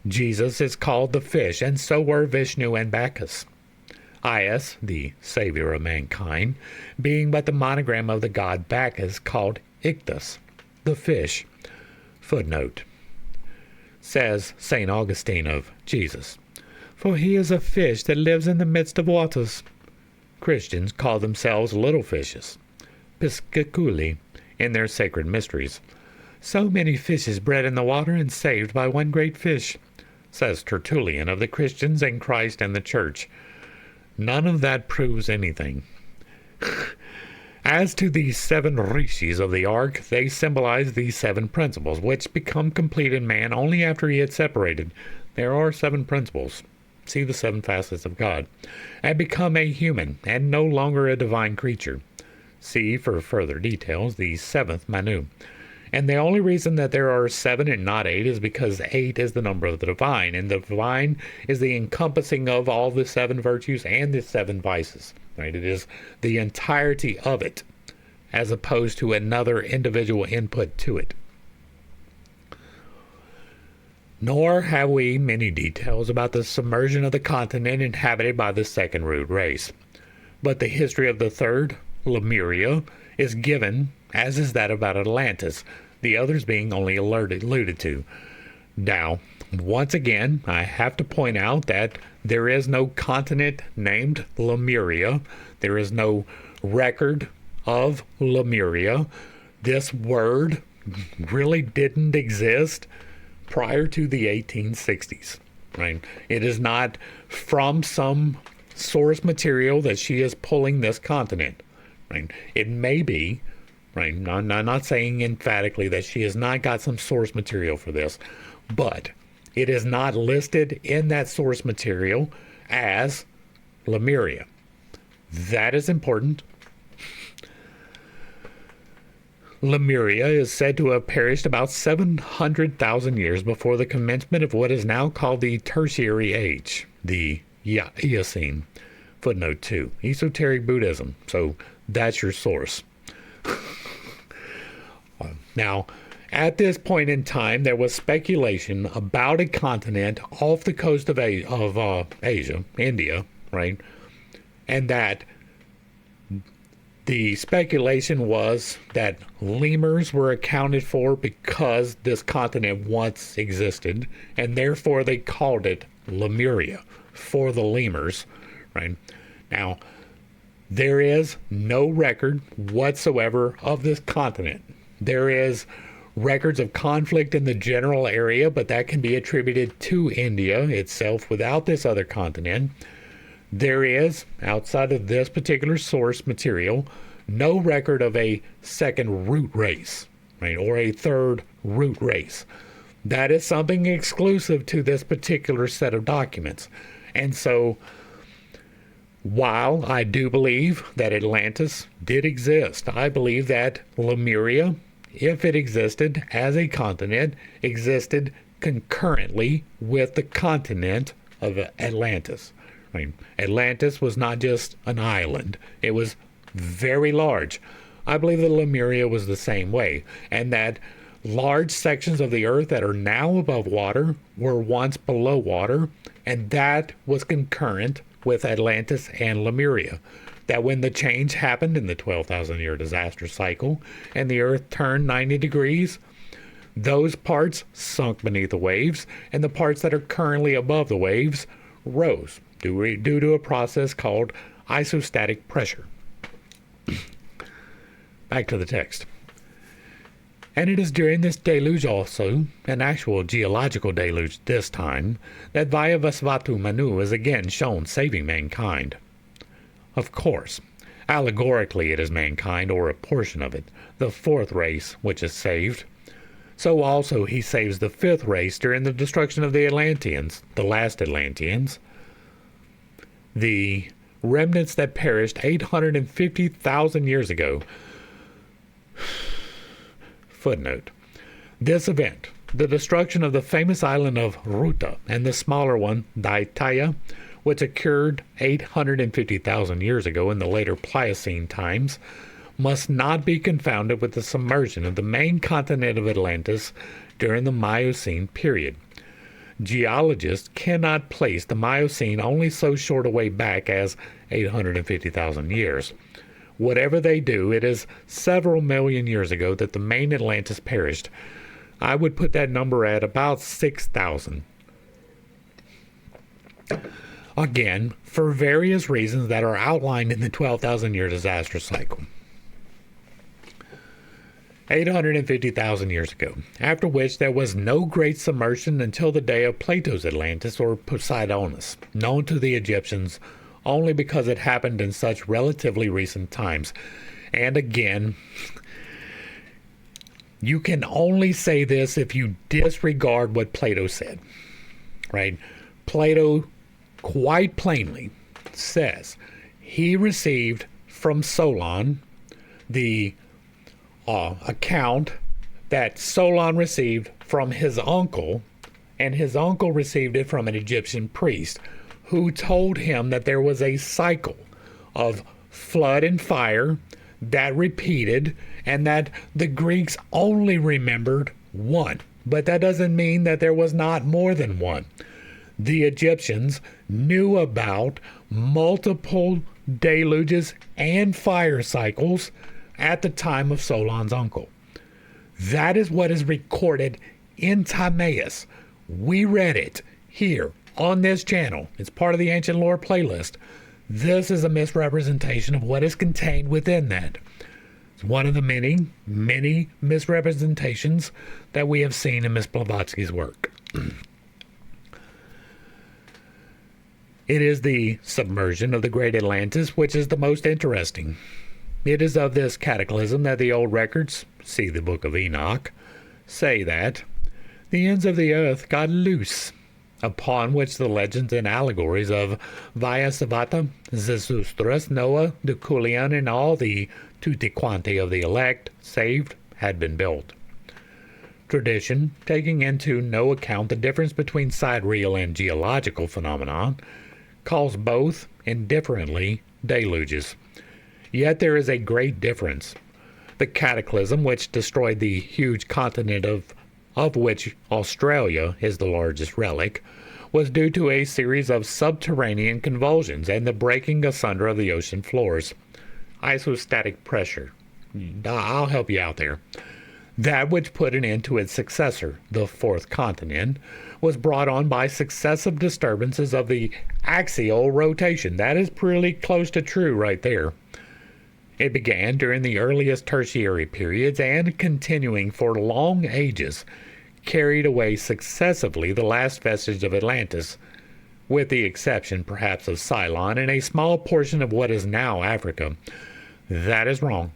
Jesus is called the fish, and so were Vishnu and Bacchus. Ias, the savior of mankind, being but the monogram of the god Bacchus called Ichthus, the fish. Footnote. Says St. Augustine of Jesus, "For he is a fish that lives in the midst of waters." Christians call themselves little fishes, pisciculi, in their sacred mysteries. "So many fishes bred in the water and saved by one great fish," says Tertullian of the Christians and Christ and the Church. None of that proves anything. As to the 7 rishis of the ark, they symbolize the 7 principles, which become complete in man only after he had separated. There are 7 principles. See the 7 facets of God. And become a human, and no longer a divine creature. See, for further details, the 7th Manu. And the only reason that there are 7 and not 8 is because 8 is the number of the divine, and the divine is the encompassing of all the 7 virtues and the 7 vices. Right? It is the entirety of it, as opposed to another individual input to it. Nor have we many details about the submersion of the continent inhabited by the second root race. But the history of the third, Lemuria, is given, as is that about Atlantis, the others being only alluded to. Now, once again, I have to point out that there is no continent named Lemuria. There is no record of Lemuria. This word really didn't exist prior to the 1860s. Right? It is not from some source material that she is pulling this continent. Right? It may be, right? I'm not saying emphatically that she has not got some source material for this, but it is not listed in that source material as Lemuria. That is important. Lemuria is said to have perished about 700,000 years before the commencement of what is now called the Tertiary Age, the Eocene. Footnote 2. Esoteric Buddhism. So that's your source. Now, at this point in time, there was speculation about a continent off the coast of Asia, India, right? And that the speculation was that lemurs were accounted for because this continent once existed, and therefore they called it Lemuria for the lemurs, right? Now, there is no record whatsoever of this continent. There is records of conflict in the general area, but that can be attributed to India itself without this other continent. There is, outside of this particular source material, no record of a second root race, right, or a third root race. That is something exclusive to this particular set of documents. And so, while I do believe that Atlantis did exist, I believe that Lemuria, if it existed as a continent, existed concurrently with the continent of Atlantis. Right? Atlantis was not just an island. It was very large. I believe that Lemuria was the same way, and that large sections of the earth that are now above water were once below water, and that was concurrent with Atlantis and Lemuria. That when the change happened in the 12,000-year disaster cycle and the earth turned 90 degrees, those parts sunk beneath the waves, and the parts that are currently above the waves rose due to a process called isostatic pressure. Back to the text. And it is during this deluge also, an actual geological deluge this time, that Vayavasvatu Manu is again shown saving mankind. Of course, allegorically it is mankind, or a portion of it, the 4th race, which is saved. So also he saves the 5th race during the destruction of the Atlanteans, the last Atlanteans, the remnants that perished 850,000 years ago. Footnote. This event, the destruction of the famous island of Ruta and the smaller one, Daitya, which occurred 850,000 years ago in the later Pliocene times, must not be confounded with the submersion of the main continent of Atlantis during the Miocene period. Geologists cannot place the Miocene only so short a way back as 850,000 years. Whatever they do, it is several million years ago that the main Atlantis perished. I would put that number at about 6,000. Again, for various reasons that are outlined in the 12,000 year disaster cycle. 850,000 years ago, after which there was no great submersion until the day of Plato's Atlantis, or Poseidonus, known to the Egyptians only because it happened in such relatively recent times. And again, you can only say this if you disregard what Plato said, right? Plato quite plainly says he received from Solon the account that Solon received from his uncle, and his uncle received it from an Egyptian priest who told him that there was a cycle of flood and fire that repeated, and that the Greeks only remembered one. But that doesn't mean that there was not more than one. The Egyptians knew about multiple deluges and fire cycles at the time of Solon's uncle. That is what is recorded in Timaeus. We read it here on this channel. It's part of the Ancient Lore playlist. This is a misrepresentation of what is contained within that. It's one of the many, many misrepresentations that we have seen in Miss Blavatsky's work. It is the submersion of the Great Atlantis which is the most interesting. It is of this cataclysm that the old records, see the Book of Enoch, say that the ends of the earth got loose, upon which the legends and allegories of Vyasavata, Zethustris, Noah, Deculion, and all the tutti quanti of the elect saved had been built. Tradition, taking into no account the difference between sidereal and geological phenomena, calls both indifferently deluges. Yet there is a great difference. The cataclysm which destroyed the huge continent of which Australia is the largest relic, was due to a series of subterranean convulsions and the breaking asunder of the ocean floors. Isostatic pressure. I'll help you out there. That which put an end to its successor, the fourth continent, was brought on by successive disturbances of the axial rotation. That is pretty close to true right there. It began during the earliest tertiary periods and, continuing for long ages, carried away successively the last vestige of Atlantis, with the exception perhaps of Ceylon and a small portion of what is now Africa. That is wrong.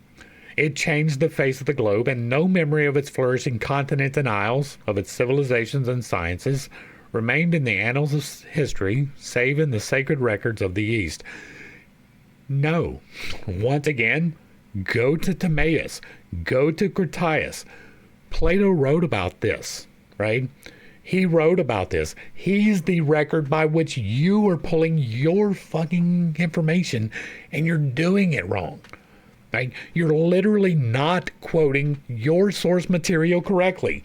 It changed the face of the globe, and no memory of its flourishing continents and isles, of its civilizations and sciences, remained in the annals of history, save in the sacred records of the East. No. Once again, go to Timaeus, go to Critias. Plato wrote about this, right? He wrote about this. He's the record by which you are pulling your fucking information, and you're doing it wrong, right? You're literally not quoting your source material correctly.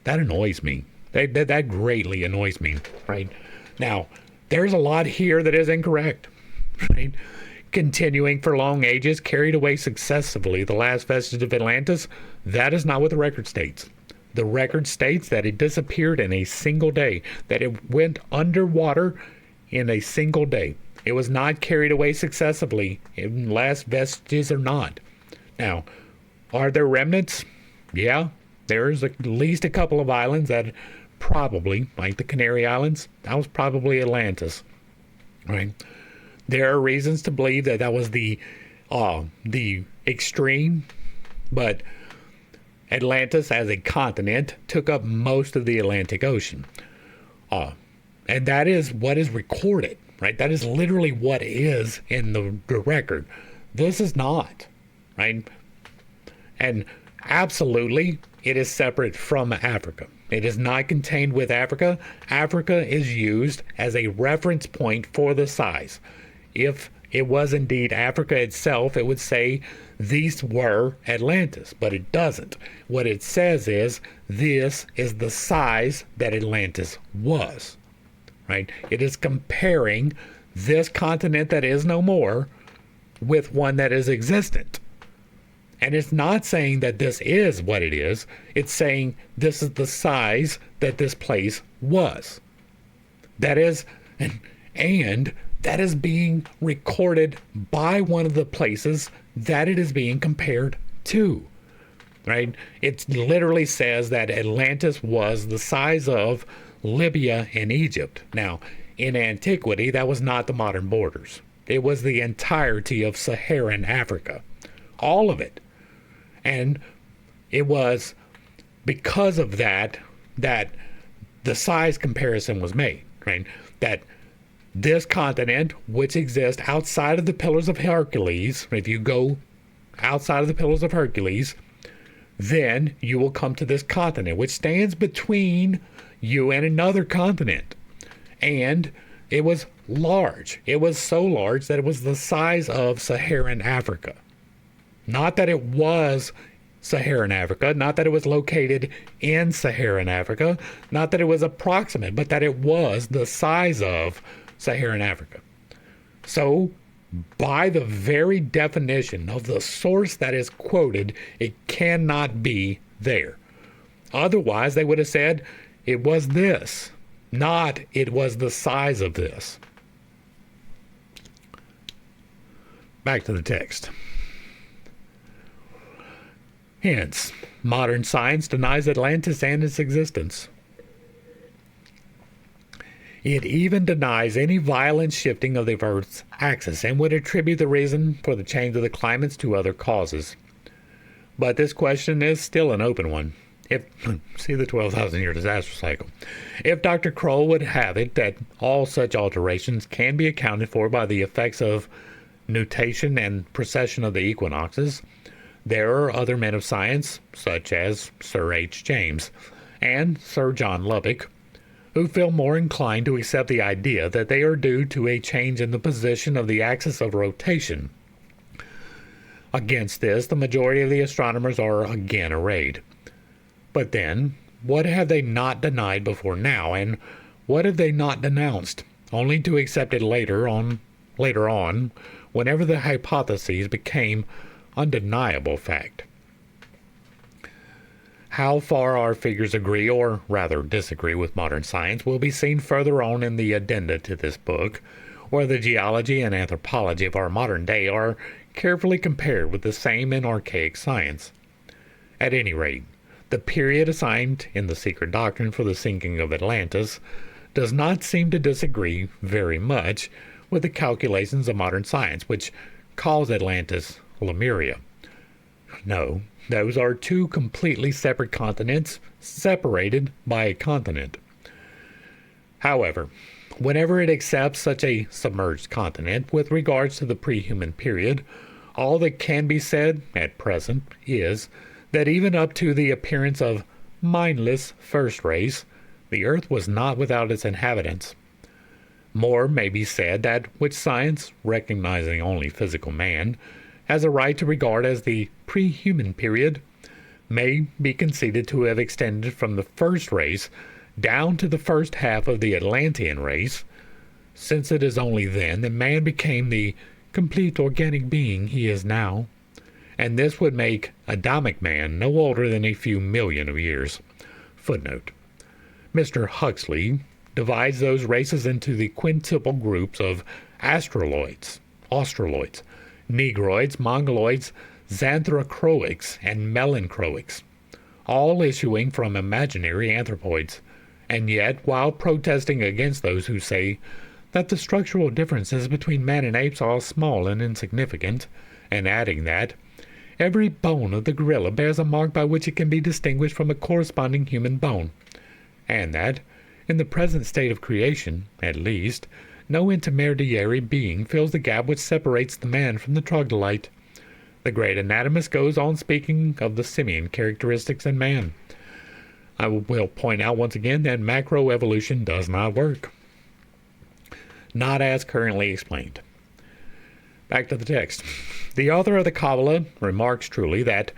That annoys me. That greatly annoys me, right? Now, there's a lot here that is incorrect, right? Continuing for long ages, carried away successively the last vestige of Atlantis. That is not what the record states. The record states that it disappeared in a single day, that it went underwater in a single day. It was not carried away successively, last vestiges or not. Now, are there remnants? Yeah, there's at least a couple of islands that probably, like the Canary Islands, that was probably Atlantis, right? There are reasons to believe that that was the extreme, but Atlantis as a continent took up most of the Atlantic Ocean. And that is what is recorded, right? That is literally what is in the record. This is not, right? And absolutely, it is separate from Africa. It is not contained with Africa. Africa is used as a reference point for the size. If it was indeed Africa itself, it would say these were Atlantis, but it doesn't. What it says is this is the size that Atlantis was, right? It is comparing this continent that is no more with one that is existent. And it's not saying that this is what it is. It's saying this is the size that this place was. That is, and that is being recorded by one of the places that it is being compared to, right? It literally says that Atlantis was the size of Libya and Egypt. Now, in antiquity, that was not the modern borders. It was the entirety of Saharan Africa, all of it. And it was because of that the size comparison was made, right? That this continent, which exists outside of the Pillars of Hercules, if you go outside of the Pillars of Hercules, then you will come to this continent, which stands between you and another continent. And it was large. It was so large that it was the size of Saharan Africa. Not that it was Saharan Africa, not that it was located in Saharan Africa, not that it was approximate, but that it was the size of Saharan Africa. So, by the very definition of the source that is quoted, it cannot be there. Otherwise, they would have said it was this, not it was the size of this. Back to the text. Hence, modern science denies Atlantis and its existence. It even denies any violent shifting of the Earth's axis and would attribute the reason for the change of the climates to other causes. But this question is still an open one. See the 12,000-year disaster cycle. If Dr. Kroll would have it that all such alterations can be accounted for by the effects of nutation and precession of the equinoxes, there are other men of science, such as Sir H. James and Sir John Lubbock, who feel more inclined to accept the idea that they are due to a change in the position of the axis of rotation. Against this, the majority of the astronomers are again arrayed. But then, what have they not denied before now, and what have they not denounced, only to accept it later on, whenever the hypotheses became undeniable fact? How far our figures agree, or rather disagree, with modern science will be seen further on in the addenda to this book, where the geology and anthropology of our modern day are carefully compared with the same in archaic science. At any rate, the period assigned in the secret doctrine for the sinking of Atlantis does not seem to disagree very much with the calculations of modern science, which calls Atlantis Lemuria. No, those are two completely separate continents, separated by a continent. However, whenever it accepts such a submerged continent with regards to the pre-human period, all that can be said at present is that even up to the appearance of mindless first race, the earth was not without its inhabitants. More may be said that which science, recognizing only physical man, has a right to regard as the pre-human period, may be conceded to have extended from the first race down to the first half of the Atlantean race, since it is only then that man became the complete organic being he is now, and this would make Adamic man no older than a few million of years. Footnote. Mr. Huxley divides those races into the quintuple groups of australoids, negroids, mongoloids, xanthrochroics, and melanchroics, all issuing from imaginary anthropoids, and yet, while protesting against those who say that the structural differences between man and apes are small and insignificant, and adding that every bone of the gorilla bears a mark by which it can be distinguished from a corresponding human bone, and that, in the present state of creation, at least, no intermediary being fills the gap which separates the man from the troglodyte. The great anatomist goes on speaking of the simian characteristics in man. I will point out once again that macroevolution does not work. Not as currently explained. Back to the text. The author of the Kabbalah remarks truly that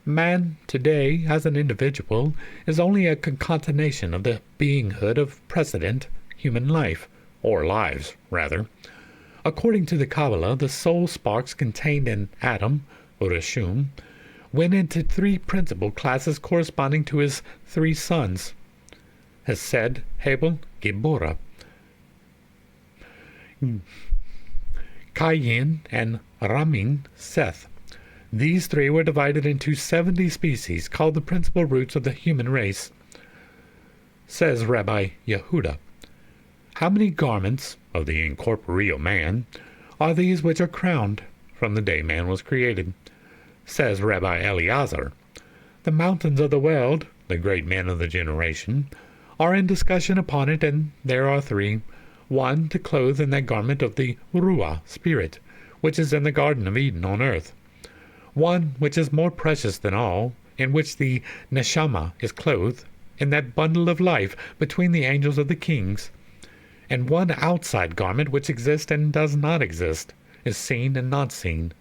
man today, as an individual, is only a concatenation of the beinghood of precedent human life, or lives, rather. According to the Kabbalah, the soul sparks contained in Adam, or Rishon, went into three principal classes corresponding to his three sons, Hesed, Hebel, Gibora, Cain, and Ramin, Seth. These three were divided into 70 species, called the principal roots of the human race. Says Rabbi Yehuda, how many garments of the incorporeal man are these which are crowned from the day man was created? Says Rabbi Eleazar, the mountains of the world, the great men of the generation, are in discussion upon it, and there are three. One, to clothe in that garment of the Ruah, spirit, which is in the Garden of Eden on earth. One, which is more precious than all, in which the Neshama is clothed, in that bundle of life between the angels of the kings. And one outside garment which exists and does not exist, is seen and not seen.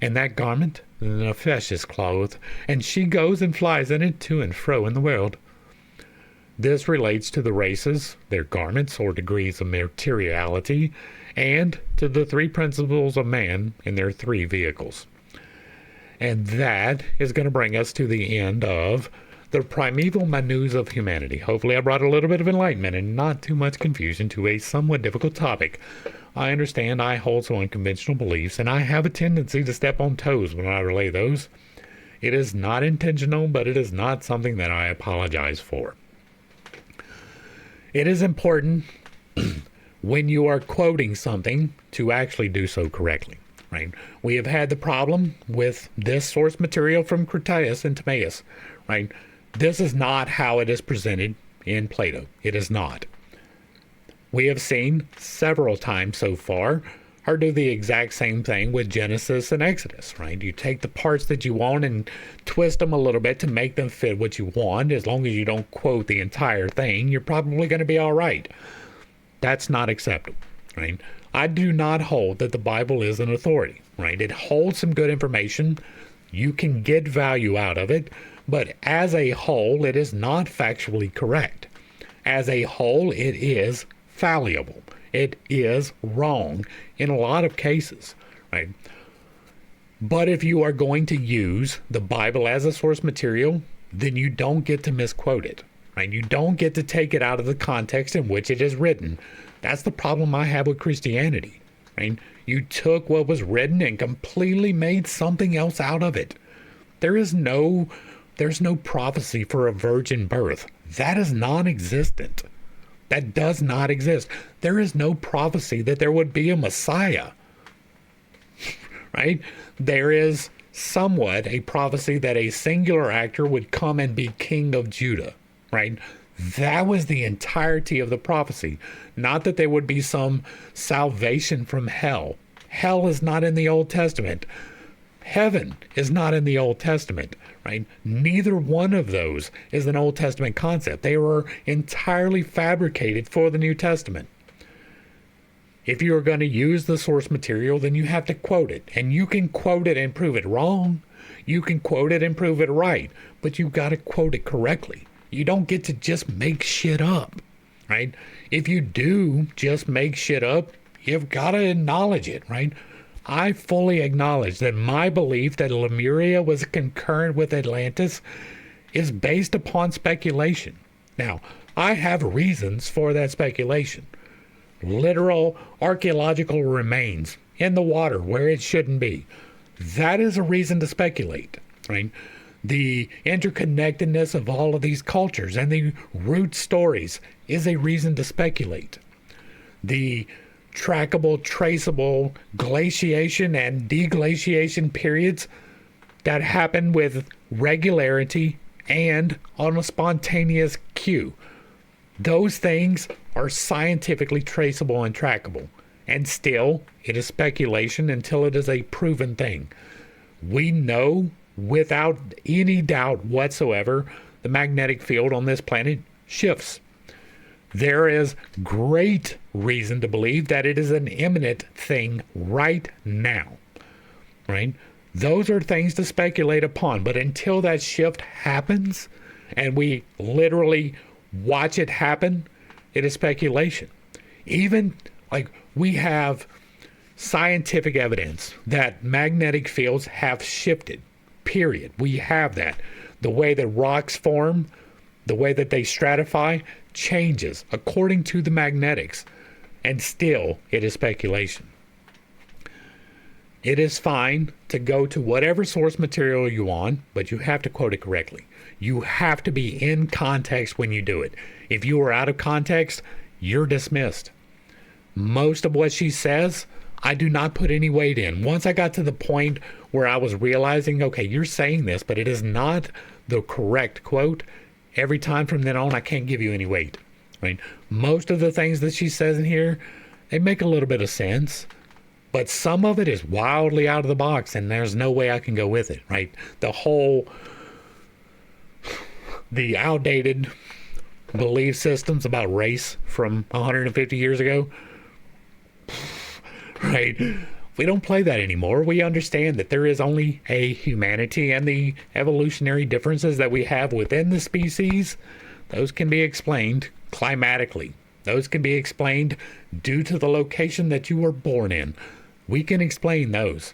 In that garment the Nefesh is clothed, and she goes and flies in it to and fro in the world. This relates to the races, their garments or degrees of materiality, and to the three principles of man in their three vehicles. And that is going to bring us to the end of the Primeval Manus of Humanity. Hopefully I brought a little bit of enlightenment and not too much confusion to a somewhat difficult topic. I understand I hold some unconventional beliefs, and I have a tendency to step on toes when I relay those. It is not intentional, but it is not something that I apologize for. It is important when you are quoting something to actually do so correctly, right? We have had the problem with this source material from Critias and Timaeus, right? This is not how it is presented in Plato. It is not. We have seen several times so far her do the exact same thing with Genesis and Exodus, right? You take the parts that you want and twist them a little bit to make them fit what you want. As long as you don't quote the entire thing, you're probably going to be all right. That's not acceptable, right? I do not hold that the Bible is an authority, right? It holds some good information. You can get value out of it, but as a whole, it is not factually correct. As a whole, it is fallible. It is wrong in a lot of cases, right? But if you are going to use the Bible as a source material, then you don't get to misquote it, right? You don't get to take it out of the context in which it is written. That's the problem I have with Christianity, right? You took what was written and completely made something else out of it. There's no prophecy for a virgin birth. That is non-existent. That does not exist. There is no prophecy that there would be a Messiah, right? There is somewhat a prophecy that a singular actor would come and be king of Judah, right? That was the entirety of the prophecy. Not that there would be some salvation from hell. Hell is not in the Old Testament. Heaven is not in the Old Testament, right? Neither one of those is an Old Testament concept. They were entirely fabricated for the New Testament. If you are going to use the source material, then you have to quote it. And you can quote it and prove it wrong. You can quote it and prove it right. But you've got to quote it correctly. You don't get to just make shit up, right? If you do just make shit up, you've got to acknowledge it, right? I fully acknowledge that my belief that Lemuria was concurrent with Atlantis is based upon speculation. Now, I have reasons for that speculation. Literal archaeological remains in the water where it shouldn't be. That is a reason to speculate, right? The interconnectedness of all of these cultures and the root stories is a reason to speculate. The trackable, traceable glaciation and deglaciation periods that happen with regularity and on a spontaneous cue. Those things are scientifically traceable and trackable. And still, it is speculation until it is a proven thing. We know without any doubt whatsoever the magnetic field on this planet shifts. there is great reason to believe that it is an imminent thing right now, right? Those are things to speculate upon, but until that shift happens and we literally watch it happen, it is speculation. Even like we have scientific evidence that magnetic fields have shifted, period. We have that. The way that rocks form, the way that they stratify changes according to the magnetics, and still it is speculation. It is fine to go to whatever source material you want, but you have to quote it correctly. You have to be in context when you do it. If you are out of context, you're dismissed. Most of what she says, I do not put any weight in. Once I got to the point where I was realizing, okay, you're saying this, but it is not the correct quote, every time from then on, I can't give you any weight, right? Most of the things that she says in here, they make a little bit of sense, but some of it is wildly out of the box, and there's no way I can go with it, right? The outdated belief systems about race from 150 years ago, right? We don't play that anymore. We understand that there is only a humanity, and the evolutionary differences that we have within the species, those can be explained climatically. Those can be explained due to the location that you were born in. We can explain those.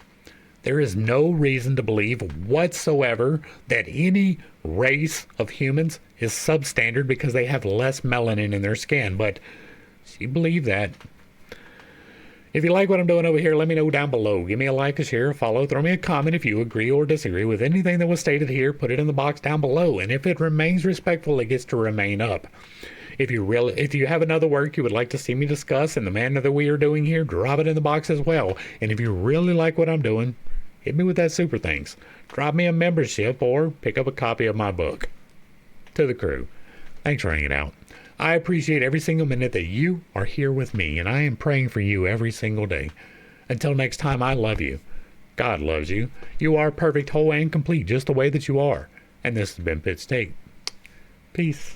There is no reason to believe whatsoever that any race of humans is substandard because they have less melanin in their skin, but she believed that. If you like what I'm doing over here, let me know down below. Give me a like, a share, a follow, throw me a comment if you agree or disagree with anything that was stated here. Put it in the box down below, and if it remains respectful, it gets to remain up. If you have another work you would like to see me discuss in the manner that we are doing here, drop it in the box as well. And if you really like what I'm doing, hit me with that super thanks. Drop me a membership or pick up a copy of my book. To the crew, thanks for hanging out. I appreciate every single minute that you are here with me, and I am praying for you every single day. Until next time, I love you. God loves you. You are perfect, whole, and complete just the way that you are. And this has been Pit's Take. Peace.